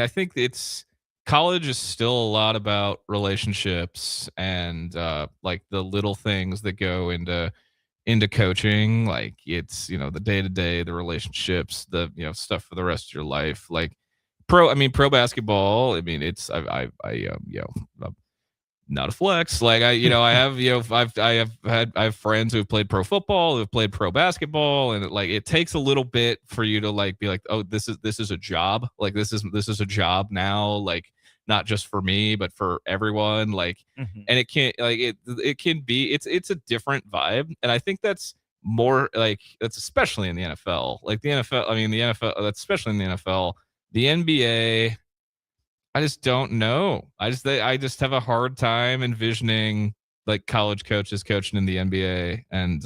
think college is still a lot about relationships and like the little things that go into coaching. Like it's, the day-to-day, the relationships, the, stuff for the rest of your life. Like pro basketball. I mean, it's, I'm not a flex. Like I have friends who have played pro football, who have played pro basketball. And it takes a little bit for you to like, be like, oh, this is a job. Like this is a job now. Like not just for me, but for everyone. Like, and it can't like, it can be, it's a different vibe. And I think that's more like, that's especially in the NFL, like the NFL, that's especially in the NFL, the NBA. I just don't know. I just have a hard time envisioning like college coaches coaching in the NBA, and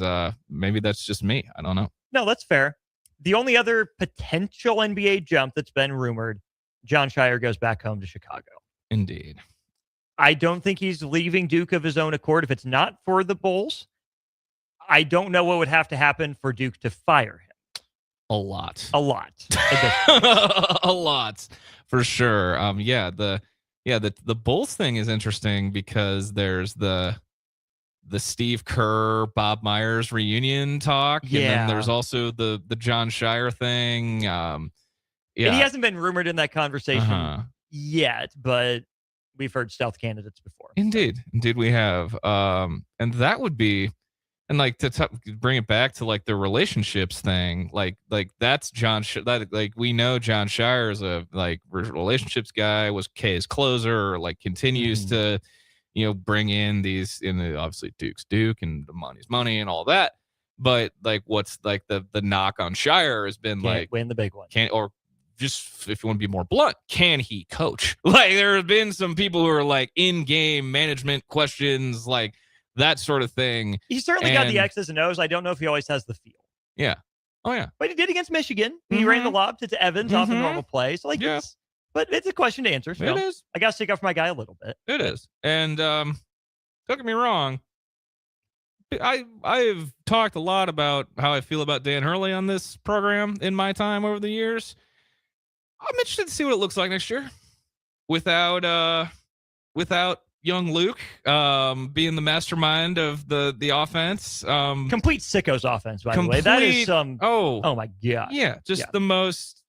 maybe that's just me. I don't know. No, that's fair. The only other potential NBA jump that's been rumored, Jon Scheyer goes back home to Chicago. Indeed. I don't think he's leaving Duke of his own accord. If it's not for the Bulls, I don't know what would have to happen for Duke to fire him. A lot. A lot for sure. The Bulls thing is interesting because there's the Steve Kerr, Bob Myers reunion talk. Yeah. And then there's also the Jon Scheyer thing. Yeah. And he hasn't been rumored in that conversation yet, but we've heard stealth candidates before. Indeed we have. And that would be, and like to bring it back to like the relationships thing, like that's we know John Shire is a like relationships guy, was Kay's closer, like continues to, bring in these, obviously Duke's Duke and the money's money and all that. But like, what's like the knock on Shire has been Can't win the big one. Or just if you want to be more blunt, can he coach? Like there have been some people who are like in-game management questions, like that sort of thing. He certainly got the X's and O's. I don't know if he always has the feel. Yeah. Oh yeah. But he did against Michigan. He ran the lob to Evans off a normal play. So like, but it's a question to answer. So it is. I got to stick up for my guy a little bit. It is. And don't get me wrong. I've talked a lot about how I feel about Dan Hurley on this program in my time over the years. I'm interested to see what it looks like next year without young Luke being the mastermind of the offense. Complete sickos offense, by the way. That is some oh my god. Yeah, just the most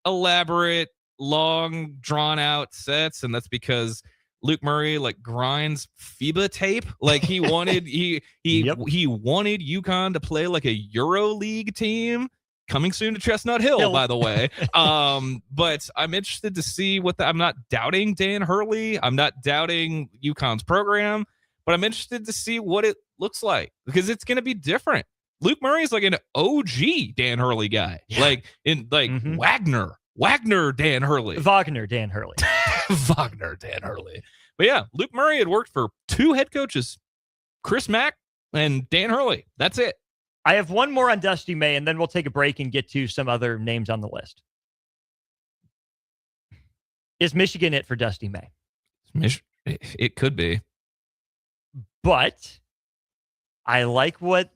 elaborate, long, drawn out sets, and that's because Luke Murray like grinds FIBA tape. Like he wanted he wanted UConn to play like a Euro League team. Coming soon to Chestnut Hill, by the way. But I'm interested to see I'm not doubting Dan Hurley. I'm not doubting UConn's program, but I'm interested to see what it looks like because it's going to be different. Luke Murray is like an OG Dan Hurley guy, like Wagner Dan Hurley. Wagner Dan Hurley. Wagner Dan Hurley. But yeah, Luke Murray had worked for 2 head coaches, Chris Mack and Dan Hurley. That's it. I have one more on Dusty May, and then we'll take a break and get to some other names on the list. Is Michigan it for Dusty May? It could be. But I like what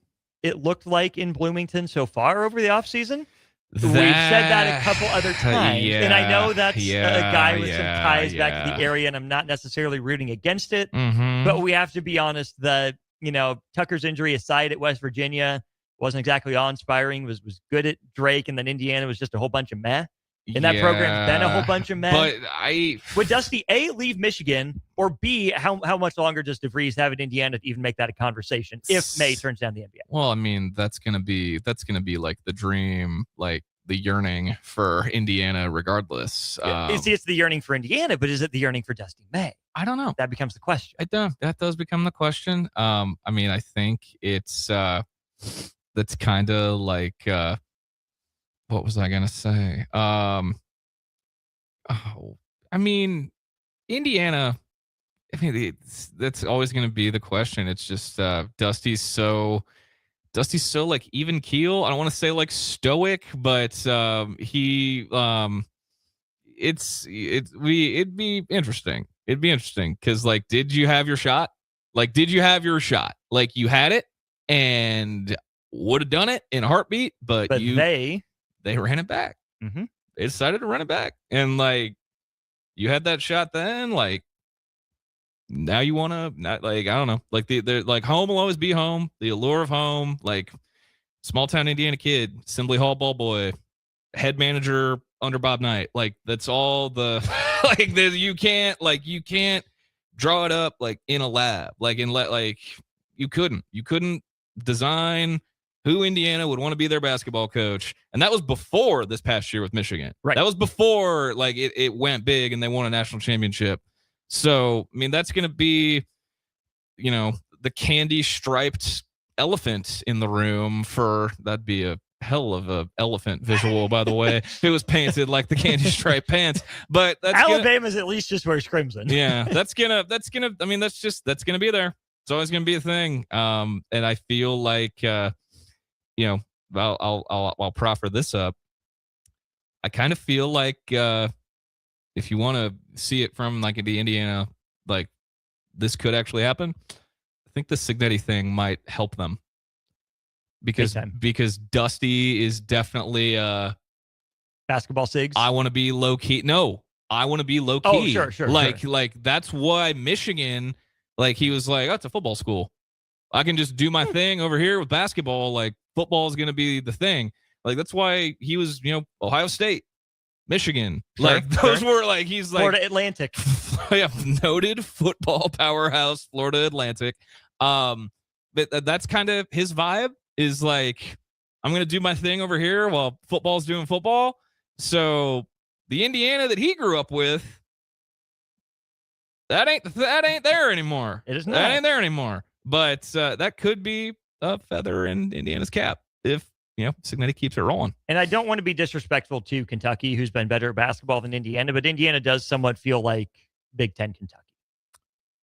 it looked like in Bloomington so far over the offseason. We've said that a couple other times. And I know that's a guy with some ties back to the area, and I'm not necessarily rooting against it. But we have to be honest that, Tucker's injury aside at West Virginia, wasn't exactly awe-inspiring, was good at Drake, and then Indiana was just a whole bunch of meh. And that program's been a whole bunch of meh. But would Dusty A leave Michigan, or B, how much longer does DeVries have in Indiana to even make that a conversation if May turns down the NBA? Well, I mean, that's gonna be like the dream, like the yearning for Indiana regardless. It's the yearning for Indiana, but is it the yearning for Dusty May? I don't know. That becomes the question. That does become the question. I mean, I think it's that's kind of like what was I gonna say? I mean, Indiana. I mean, that's always gonna be the question. It's just Dusty's so like even keel. I don't want to say like stoic, but it'd be interesting. It'd be interesting because like, did you have your shot? Like, you had it and would have done it in a heartbeat, but they ran it back. Mm-hmm. They decided to run it back, and like you had that shot then. Like now you want to not like I don't know. Like they're like home will always be home. The allure of home. Like small town Indiana kid, Assembly Hall ball boy, head manager under Bob Knight. Like that's all the like you can't draw it up like in a lab. Like you couldn't design who Indiana would want to be their basketball coach. And that was before this past year with Michigan. Right. That was before like it went big and they won a national championship. So, I mean, that's going to be, the candy striped elephant in the room that'd be a hell of a elephant visual, by the way. If it was painted like the candy striped pants, but Alabama's at least just wears crimson. Yeah. That's going to be there. It's always going to be a thing. And I feel like, I'll proffer this up. I kind of feel like if you want to see it from like the Indiana, like this could actually happen. I think the Signetti thing might help them because Dusty is definitely basketball Sigs. I want to be low key. No, I want to be low key. Oh, sure. Like that's why Michigan, like he was like, oh, it's a football school. I can just do my thing over here with basketball. Like football is going to be the thing. Like that's why he was, Ohio State. Michigan. Sure, Like those were like, he's like Florida Atlantic. yeah, noted football powerhouse, Florida Atlantic. But that's kind of his vibe, is like, I'm going to do my thing over here while football's doing football. So the Indiana that he grew up with, that ain't there anymore. It is not. That ain't there anymore. But that could be a feather in Indiana's cap if, Cignetti keeps it rolling. And I don't want to be disrespectful to Kentucky, who's been better at basketball than Indiana, but Indiana does somewhat feel like Big Ten Kentucky.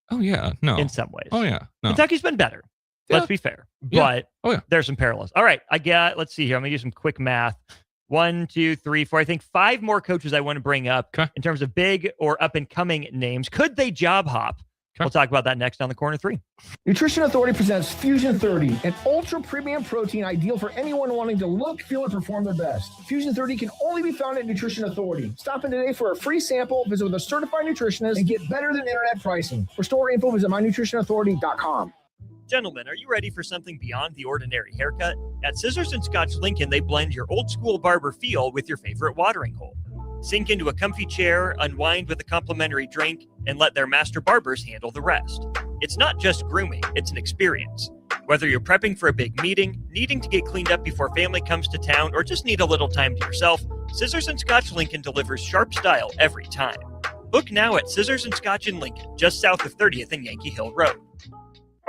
Oh, yeah. No. In some ways. Oh, yeah. No. Kentucky's been better. Yeah. Let's be fair. Yeah. But there's some parallels. All right. Let's see here. I'm going to do some quick math. 1, 2, 3, 4. I think 5 more coaches I want to bring up in terms of big or up and coming names. Could they job hop? We'll talk about that next on the Corner 3. Nutrition Authority presents Fusion 30, an ultra premium protein ideal for anyone wanting to look, feel, and perform their best. Fusion 30 can only be found at Nutrition Authority. Stop in today for a free sample, visit with a certified nutritionist, and get better than internet pricing. For store info, visit mynutritionauthority.com. Gentlemen, are you ready for something beyond the ordinary haircut? At Scissors and Scotch Lincoln, they blend your old school barber feel with your favorite watering hole. Sink into a comfy chair, unwind with a complimentary drink, and let their master barbers handle the rest. It's not just grooming, it's an experience. Whether you're prepping for a big meeting, needing to get cleaned up before family comes to town, or just need a little time to yourself, Scissors and Scotch Lincoln delivers sharp style every time. Book now at Scissors and Scotch in Lincoln, just south of 30th and Yankee Hill Road.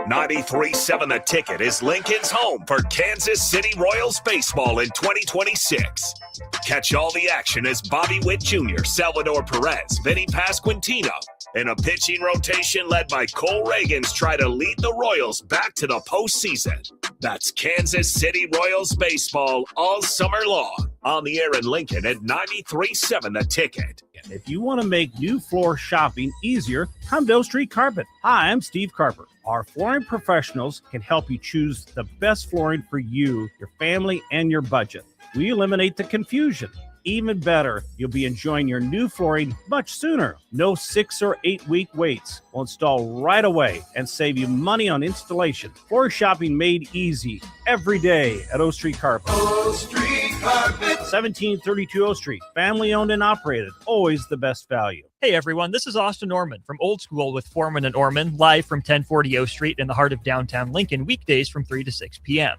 93.7 The Ticket is Lincoln's home for Kansas City Royals baseball in 2026. Catch all the action as Bobby Witt Jr., Salvador Perez, Vinny Pasquantino, and a pitching rotation led by Cole Reagans try to lead the Royals back to the postseason. That's Kansas City Royals baseball all summer long. On the air in Lincoln at 93.7 The Ticket. If you want to make new floor shopping easier, come to O Street Carpet. Hi, I'm Steve Carper. Our flooring professionals can help you choose the best flooring for you, your family, and your budget. We eliminate the confusion. Even better, you'll be enjoying your new flooring much sooner. No 6 or 8 week waits. We'll install right away and save you money on installation. Floor shopping made easy every day at O Street Carpet. O Street Carpet. 1732 O Street. Family owned and operated. Always the best value. Hey everyone, this is Austin Oerman from Old School with Foreman and Oerman, live from 1040 O Street in the heart of downtown Lincoln, weekdays from 3 to 6 p.m.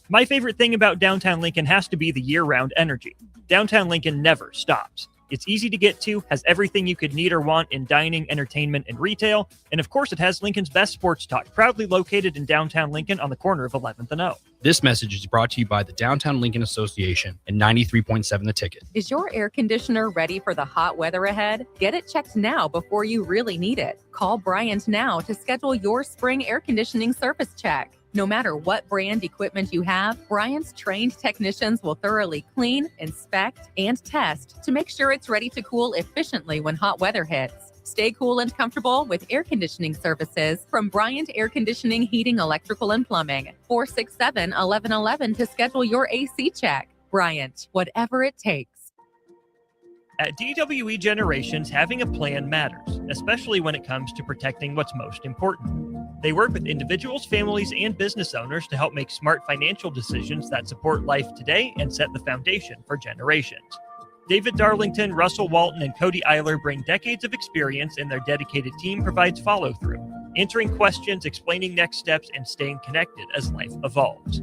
My favorite thing about downtown Lincoln has to be the year-round energy. Downtown Lincoln never stops. It's easy to get to, has everything you could need or want in dining, entertainment, and retail, and of course it has Lincoln's best sports talk, proudly located in downtown Lincoln on the corner of 11th and O. This message is brought to you by the Downtown Lincoln Association and 93.7 The Ticket. Is your air conditioner ready for the hot weather ahead? Get it checked now before you really need it. Call Bryant now to schedule your spring air conditioning service check. No matter what brand equipment you have, Bryant's trained technicians will thoroughly clean, inspect, and test to make sure it's ready to cool efficiently when hot weather hits. Stay cool and comfortable with air conditioning services from Bryant Air Conditioning, Heating, Electrical, and Plumbing. 467-1111 to schedule your AC check. Bryant, whatever it takes. At DWE Generations, having a plan matters, especially when it comes to protecting what's most important. They work with individuals, families, and business owners to help make smart financial decisions that support life today and set the foundation for generations. David Darlington, Russell Walton, and Cody Eiler bring decades of experience, and their dedicated team provides follow-through, answering questions, explaining next steps, and staying connected as life evolves.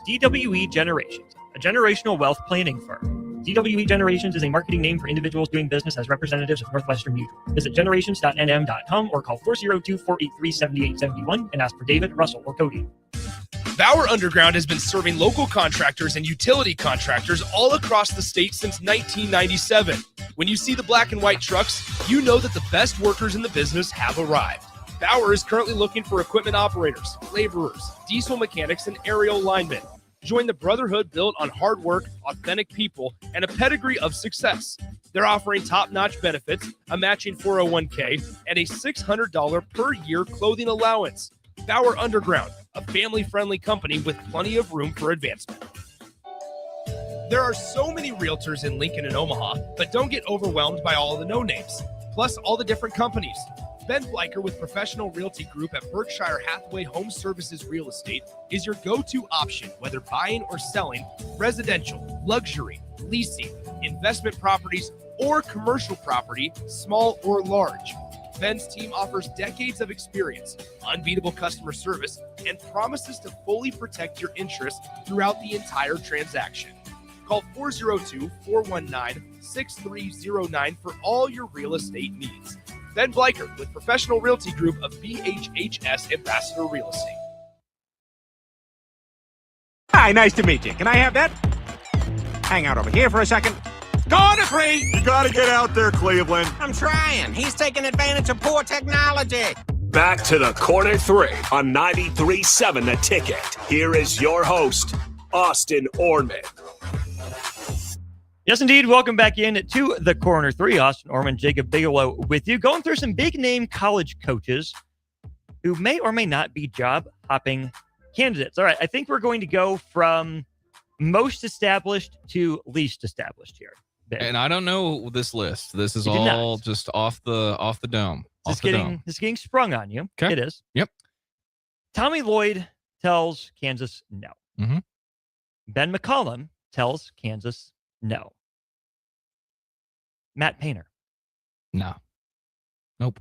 DWE Generations, a generational wealth planning firm. DWE Generations is a marketing name for individuals doing business as representatives of Northwestern Mutual. Visit generations.nm.com or call 402-483-7871 and ask for David, Russell, or Cody. Bauer Underground has been serving local contractors and utility contractors all across the state since 1997. When you see the black and white trucks, you know that the best workers in the business have arrived. Bauer is currently looking for equipment operators, laborers, diesel mechanics, and aerial linemen. Join the brotherhood built on hard work, authentic people, and a pedigree of success. They're offering top-notch benefits, a matching 401k, and a $600 per year clothing allowance. Bauer Underground, a family-friendly company with plenty of room for advancement. There are so many realtors in Lincoln and Omaha, but don't get overwhelmed by all the no-names, plus all the different companies. Ben Bleicher with Professional Realty Group at Berkshire Hathaway Home Services Real Estate is your go-to option, whether buying or selling residential, luxury, leasing, investment properties, or commercial property, small or large. Ben's team offers decades of experience, unbeatable customer service, and promises to fully protect your interests throughout the entire transaction. Call 402-419-6309 for all your real estate needs. Ben Bleicher with Professional Realty Group of BHHS Ambassador Real Estate. Hi, nice to meet you. Can I have that? Hang out over here for a second. Corner 3! You gotta get out there, Cleveland. I'm trying. He's taking advantage of poor technology. Back to the Corner 3 on 93.7 The Ticket. Here is your host, Austin Oerman. Yes, indeed. Welcome back in to the Corner 3. Austin Oerman, Jacob Bigelow with you. Going through some big-name college coaches who may or may not be job-hopping candidates. All right, I think we're going to go from most established to least established here. And I don't know this list. This is all just off the dome. This is getting sprung on you. Okay. It is. Yep. Tommy Lloyd tells Kansas no. Mm-hmm. Ben McCollum tells Kansas no. Matt Painter. No. Nope.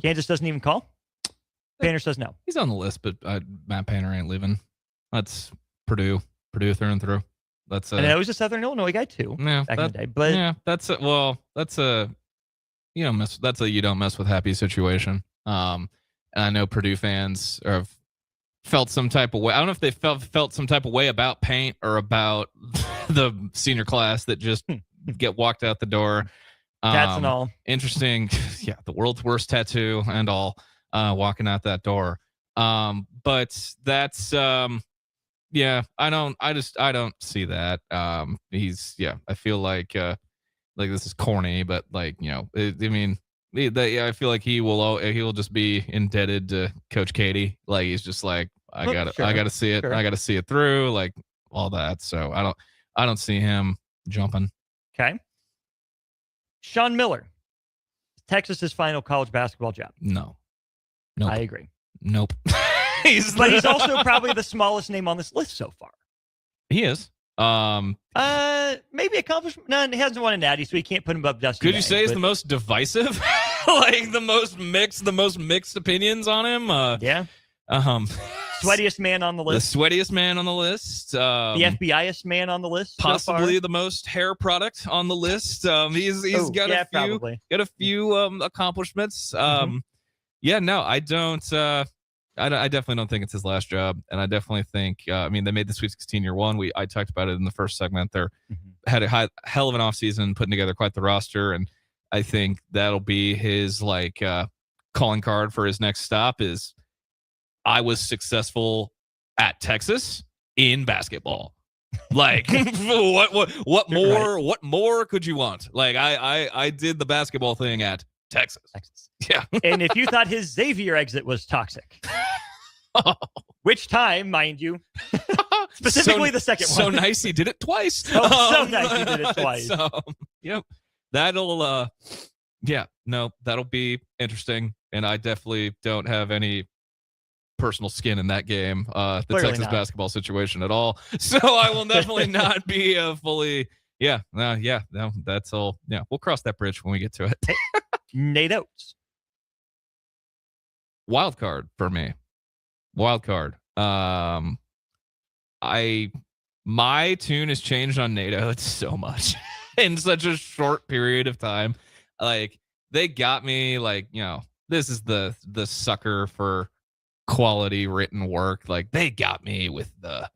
Kansas doesn't even call? Painter says no. He's on the list, but Matt Painter ain't leaving. That's Purdue through and through. That's and I was a Southern Illinois guy too. Yeah, back in the day. But yeah, that's a you don't mess with happy situation. And I know Purdue fans have felt some type of way. I don't know if they felt some type of way about Paint or about the senior class that just get walked out the door. Tats and all. Interesting. Yeah, the world's worst tattoo and all. Walking out that door. But that's yeah, I don't see that. I feel like this is corny, but I feel like he will just be indebted to Coach Katie. Like he's just like, I gotta see it. Sure. I gotta see it through, like all that. So I don't see him jumping. Okay. Sean Miller, Texas's final college basketball job. No. Nope. I agree. Nope. He's also probably the smallest name on this list so far. He is. Maybe accomplishment. No, he hasn't won a natty, so he can't put him above Dusty. Could you say he's the most divisive? Like the most mixed opinions on him? Yeah. Sweatiest man on the list. The sweatiest man on the list. The FBIest man on the list. Possibly so the most hair product on the list. He's got a few accomplishments. Yeah, no, I don't. I definitely don't think it's his last job, and I definitely think. They made the Sweet 16 year one. I talked about it in the first segment. They're had a hell of an offseason, putting together quite the roster, and I think that'll be his calling card for his next stop. Is I was successful at Texas in basketball. Like what more? Right. What more could you want? Like I did the basketball thing at Texas. Yeah. And if you thought his Xavier exit was toxic, which time, mind you, specifically the second one. So nice he did it twice. So nice he did it twice. So, yep. That'll be interesting. And I definitely don't have any personal skin in that game, the Clearly Texas not. basketball situation at all. So I will definitely not be fully. Yeah. No, that's all. Yeah. We'll cross that bridge when we get to it. Nate Oates. Wild card for me. Wild card. My tune has changed on Nate Oates so much in such a short period of time. Like they got me this is the sucker for quality written work. Like they got me with the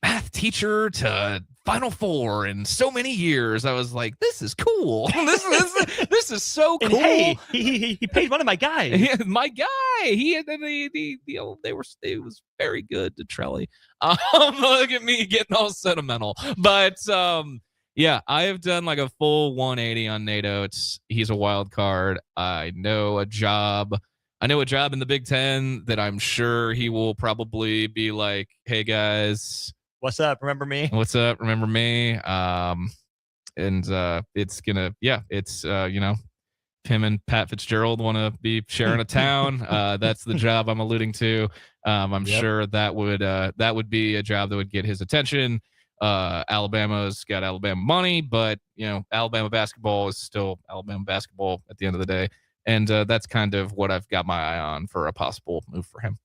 math teacher to Final Four in so many years. I was like, this is cool. This is so cool. And hey, he paid one of my guys. Yeah, my guy. It was very good to Trelly. Look at me getting all sentimental. But yeah, I have done like a full 180 on Nate Oates. He's a wild card. I know a job in the Big Ten that I'm sure he will probably be like, hey guys, what's up? Remember me? What's up? Remember me? It's gonna, it's him and Pat Fitzgerald want to be sharing a town. That's the job I'm alluding to. I'm sure that would be a job that would get his attention. Alabama's got Alabama money, but Alabama basketball is still Alabama basketball at the end of the day. And that's kind of what I've got my eye on for a possible move for him.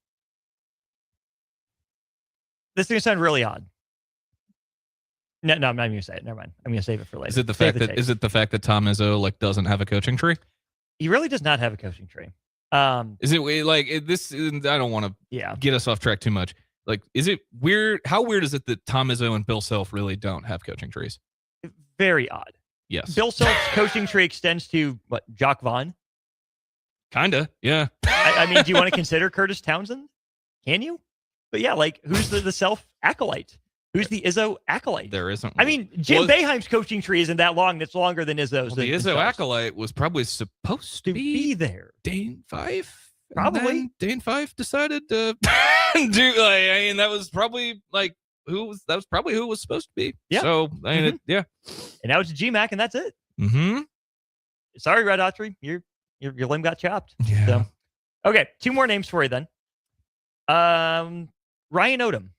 This is going to sound really odd. No, I'm not even going to say it. Never mind. I'm going to save it for later. Is it the fact that Tom Izzo doesn't have a coaching tree? He really does not have a coaching tree. Is it this? I don't want to get us off track too much. Is it weird? How weird is it that Tom Izzo and Bill Self really don't have coaching trees? Very odd. Yes. Bill Self's coaching tree extends to Jock Vaughn? Kinda, yeah. I mean, do you want to consider Curtis Townsend? Can you? But yeah, who's the Self acolyte? Who's the Izzo acolyte? There isn't. I mean, Jim Boeheim's coaching tree isn't that long. It's longer than Izzo's. The Izzo acolyte was probably supposed to be there. Dane Fife? Probably. Dane Fife decided to do, that was probably who it was supposed to be. Yeah. So, yeah. And now it's GMAC, and that's it. Mm-hmm. Sorry, Red Autry. Your limb got chopped. Yeah. So. Okay, 2 more names for you then. Ryan Odom.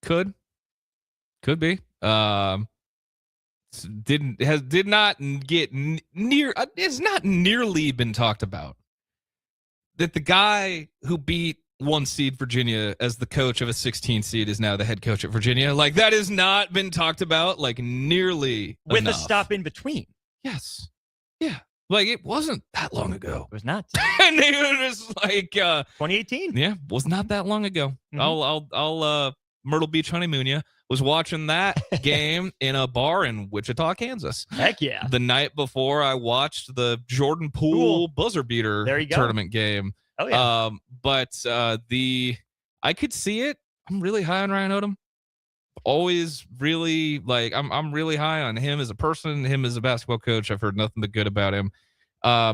Could be. Did not get near. It's not nearly been talked about that the guy who beat 1 seed Virginia as the coach of a 16 seed is now the head coach at Virginia. That has not been talked about nearly with enough. A stop in between. Yes. Yeah. It wasn't that long ago. It was not. And it was 2018. Yeah, was not that long ago. Mm-hmm. I'll Myrtle Beach honeymoon you. Was watching that game in a bar in Wichita, Kansas. Heck yeah. The night before I watched the Jordan Poole buzzer beater tournament game. Oh yeah. I could see it. I'm really high on Ryan Odom. Always really I'm really high on him as a person, him as a basketball coach. I've heard nothing but good about him. I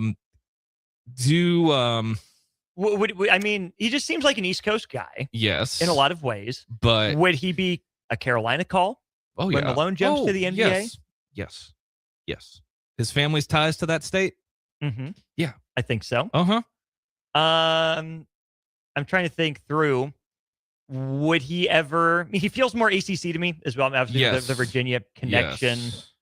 mean, he just seems like an East Coast guy. Yes. In a lot of ways. But would he be a Carolina call? Oh, when Malone jumps to the NBA? Yes. His family's ties to that state? Mm-hmm. Yeah. I think so. Uh-huh. I'm trying to think through. Would he ever? I mean, he feels more ACC to me as well. Obviously, the Virginia connection. Yes.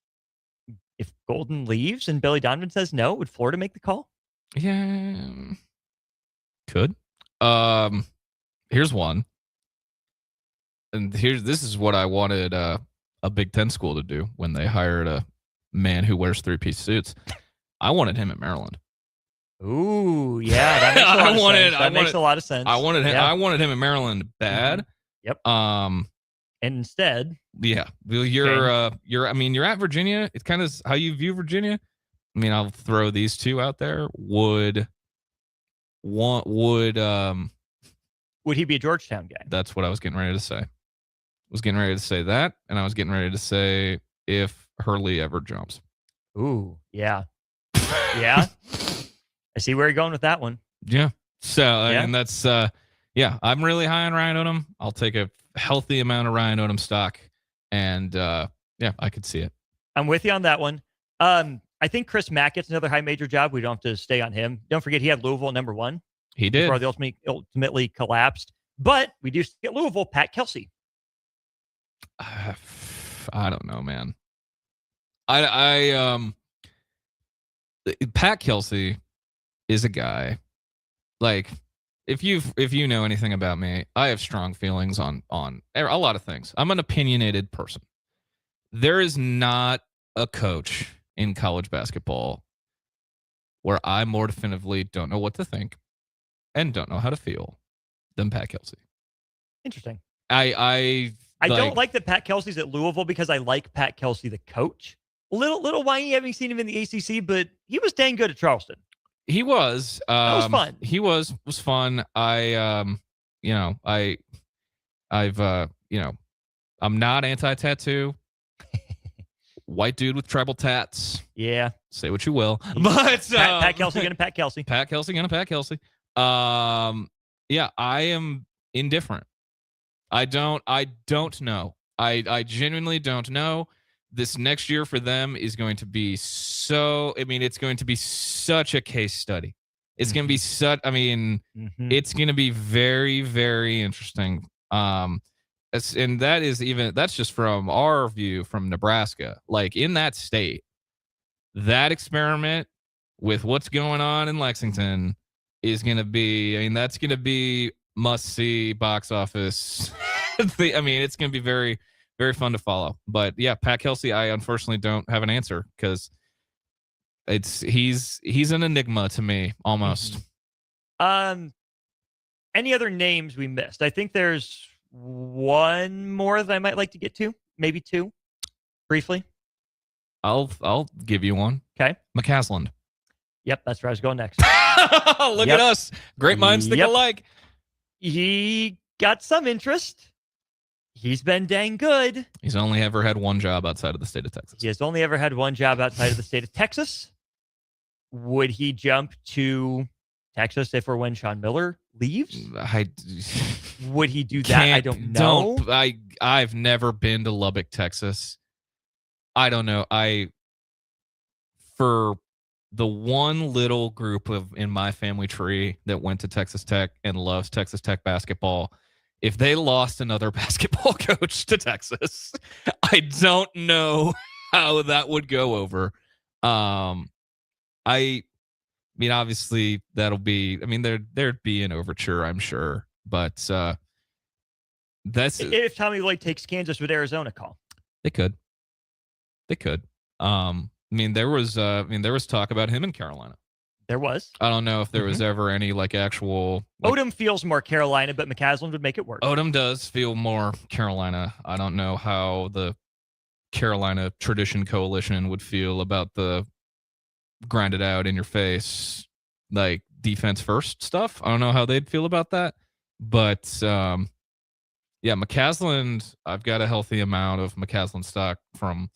If Golden leaves and Billy Donovan says no, would Florida make the call? Yeah, could. Here's one, and this is what I wanted a Big Ten school to do when they hired a man who wears 3-piece suits. I wanted him at Maryland. Ooh, yeah, that makes a lot of sense. That makes a lot of sense. I wanted him. Yeah. I wanted him at Maryland bad. Mm-hmm. Yep. And instead, yeah, you're at Virginia. It's kind of how you view Virginia. I mean, I'll throw these two out there. Would he be a Georgetown guy? That's what I was getting ready to say. I was getting ready to say that, and I was getting ready to say if Hurley ever jumps. Ooh, yeah, yeah. I see where you're going with that one. Yeah. So, and that's, I'm really high on Ryan Odom. I'll take a healthy amount of Ryan Odom stock. And, I could see it. I'm with you on that one. I think Chris Mack gets another high major job. We don't have to stay on him. Don't forget, he had Louisville number 1. He did. Before they ultimately collapsed. But we do get Louisville, Pat Kelsey. I don't know, man. Pat Kelsey is a guy, if you know anything about me, I have strong feelings on a lot of things. I'm an opinionated person. There is not a coach in college basketball where I more definitively don't know what to think and don't know how to feel than Pat Kelsey. Interesting. I don't like that Pat Kelsey's at Louisville because I like Pat Kelsey, the coach. Little whiny having seen him in the ACC, but he was dang good at Charleston. He was. That was fun. He was fun. I'm not anti-tattoo. White dude with tribal tats. Yeah. Say what you will. But Pat Kelsey gonna Pat Kelsey. Pat Kelsey gonna Pat Kelsey. Yeah, I am indifferent. I don't know. I genuinely don't know. This next year for them is going to be it's going to be such a case study. It's going to be such, I mean, it's going to be very, very interesting. And that's just from our view from Nebraska. Like in that state, that experiment with what's going on in Lexington is going to be, I mean, that's going to be must see box office. I mean, it's going to be very, very fun to follow. But yeah, Pat Kelsey, I unfortunately don't have an answer because he's an enigma to me almost. Any other names we missed? I think there's one more that I might like to get to, maybe two, briefly. I'll give you one. Okay. McCasland. Yep, that's where I was going next. Look at us. Great minds think alike. He got some interest. He's been dang good. He's only ever had one job outside of the state of Texas. He has only ever had one job outside of the state of Texas. Would he jump to Texas if or when Sean Miller leaves? Would he do that? I don't know. I've never been to Lubbock, Texas. I don't know. For the one little group in my family tree that went to Texas Tech and loves Texas Tech basketball, if they lost another basketball coach to Texas, I don't know how that would go over. I mean, obviously that'll be, I mean, there'd be an overture, I'm sure, but that's if Tommy Lloyd takes Kansas, would Arizona call? They could. I mean, there was talk about him in Carolina. There was. I don't know if there was ever any actual. Odom feels more Carolina, but McCasland would make it work. Odom does feel more Carolina. I don't know how the Carolina Tradition Coalition would feel about the grind it out in your face, like defense first stuff. I don't know how they'd feel about that, but yeah, McCasland. I've got a healthy amount of McCasland stock from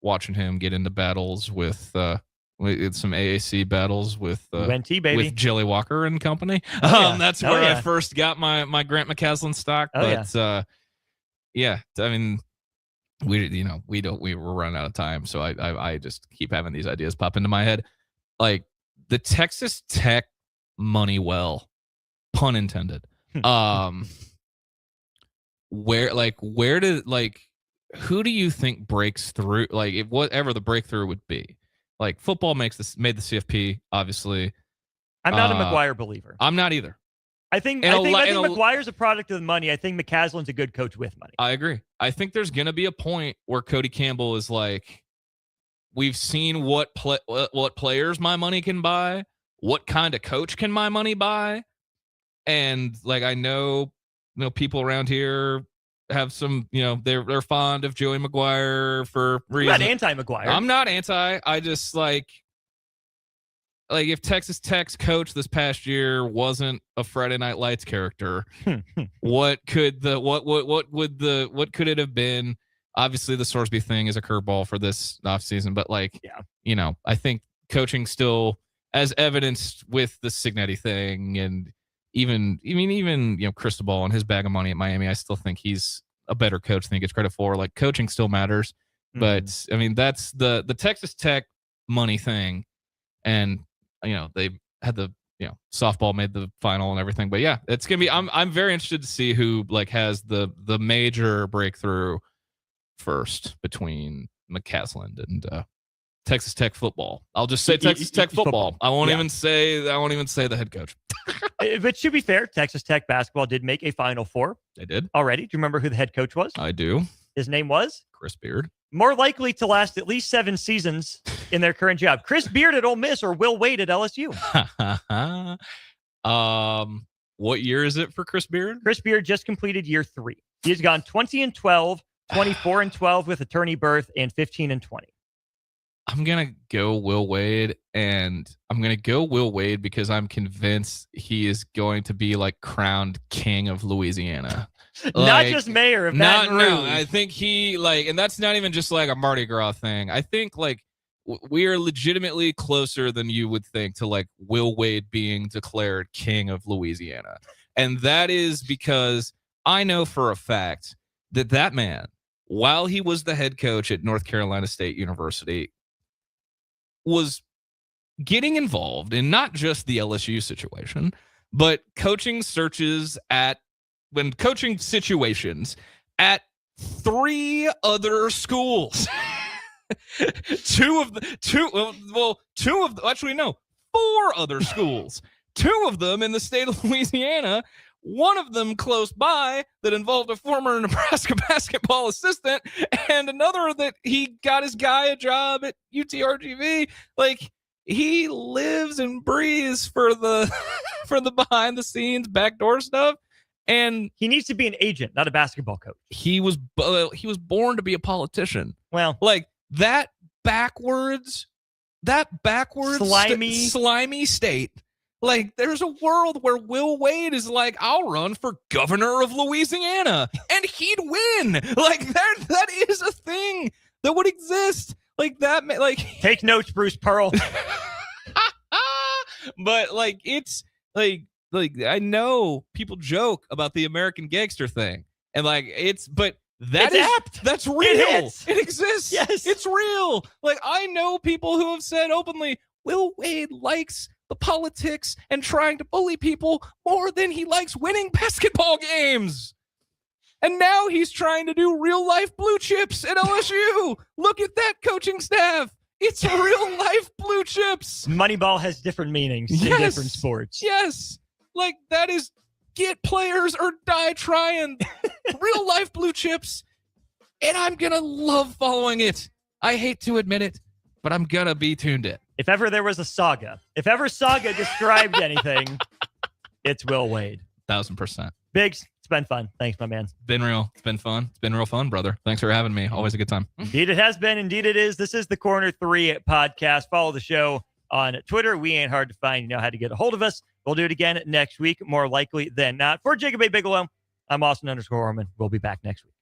watching him get into battles with some AAC battles with UNT, baby. With Jilly Walker and company. That's where I first got my Grant McCasland stock. Yeah, I mean, we're running out of time, so I just keep having these ideas pop into my head. Like the Texas Tech money well, pun intended. Who do you think breaks through? Like, if whatever the breakthrough would be, like football made the CFP. Obviously, I'm not a McGuire believer. I'm not either. I think McGuire's a product of the money. I think McCasland's a good coach with money. I agree. I think there's gonna be a point where Cody Campbell is like, we've seen what players my money can buy, what kind of coach can my money buy, and like I know people around here have some, they're fond of Joey McGuire for reasons. I'm not anti-McGuire. I'm not anti. I just like if Texas Tech's coach this past year wasn't a Friday Night Lights character, what could it have been? Obviously, the Sorsby thing is a curveball for this offseason, but I think coaching still, as evidenced with the Signetti thing and even Cristobal and his bag of money at Miami, I still think he's a better coach than he gets credit for. Like, coaching still matters. But I mean, that's the Texas Tech money thing. And, they had the, softball made the final and everything, but yeah, it's going to be, I'm very interested to see who has the major breakthrough first between McCasland and Texas Tech football. I'll just say Texas Tech football. I won't even say the head coach. But to be fair, Texas Tech basketball did make a Final Four. They did already. Do you remember who the head coach was? I do. His name was Chris Beard. More likely to last at least 7 seasons in their current job. Chris Beard at Ole Miss or Will Wade at LSU. What year is it for Chris Beard? Chris Beard just completed year 3. He has gone 20-12, 24-12 with attorney berth, and 15-20. I'm going to go Will Wade, and I'm going to go Will Wade because I'm convinced he is going to be crowned king of Louisiana. Not just mayor of Baton Rouge. No, I think he and that's not even just a Mardi Gras thing. I think we are legitimately closer than you would think to Will Wade being declared king of Louisiana. And that is because I know for a fact that man, while he was the head coach at North Carolina State University, was getting involved in not just the LSU situation, but coaching situations at 3 other schools. 4 other schools. 2 of them in the state of Louisiana, one of them close by that involved a former Nebraska basketball assistant, and another that he got his guy a job at UTRGV. Like, he lives and breathes for the for the behind the scenes backdoor stuff. And he needs to be an agent, not a basketball coach. He was born to be a politician. Well, like that backwards slimy state. Like, there's a world where Will Wade is like, I'll run for governor of Louisiana, and he'd win. Like, that is a thing that would exist. Like that. Like, take notes, Bruce Pearl. But like, it's like I know people joke about the American gangster thing, and like that's real. It exists. Yes, it's real. Like, I know people who have said openly, Will Wade likes the politics and trying to bully people more than he likes winning basketball games. And now he's trying to do real life blue chips at LSU. Look at that coaching staff. It's real life blue chips. Moneyball has different meanings in different sports. Yes. Like, that is get players or die trying. Real life blue chips. And I'm going to love following it. I hate to admit it, but I'm going to be tuned in. If ever there was a saga, described anything, it's Will Wade. 1,000%. Biggs, it's been fun. Thanks, my man. Been real. It's been fun. It's been real fun, brother. Thanks for having me. Always a good time. Indeed it has been. Indeed it is. This is the Corner 3 podcast. Follow the show on Twitter. We ain't hard to find. You know how to get a hold of us. We'll do it again next week, more likely than not. For Jacob A. Bigelow, I'm Austin _Oerman. We'll be back next week.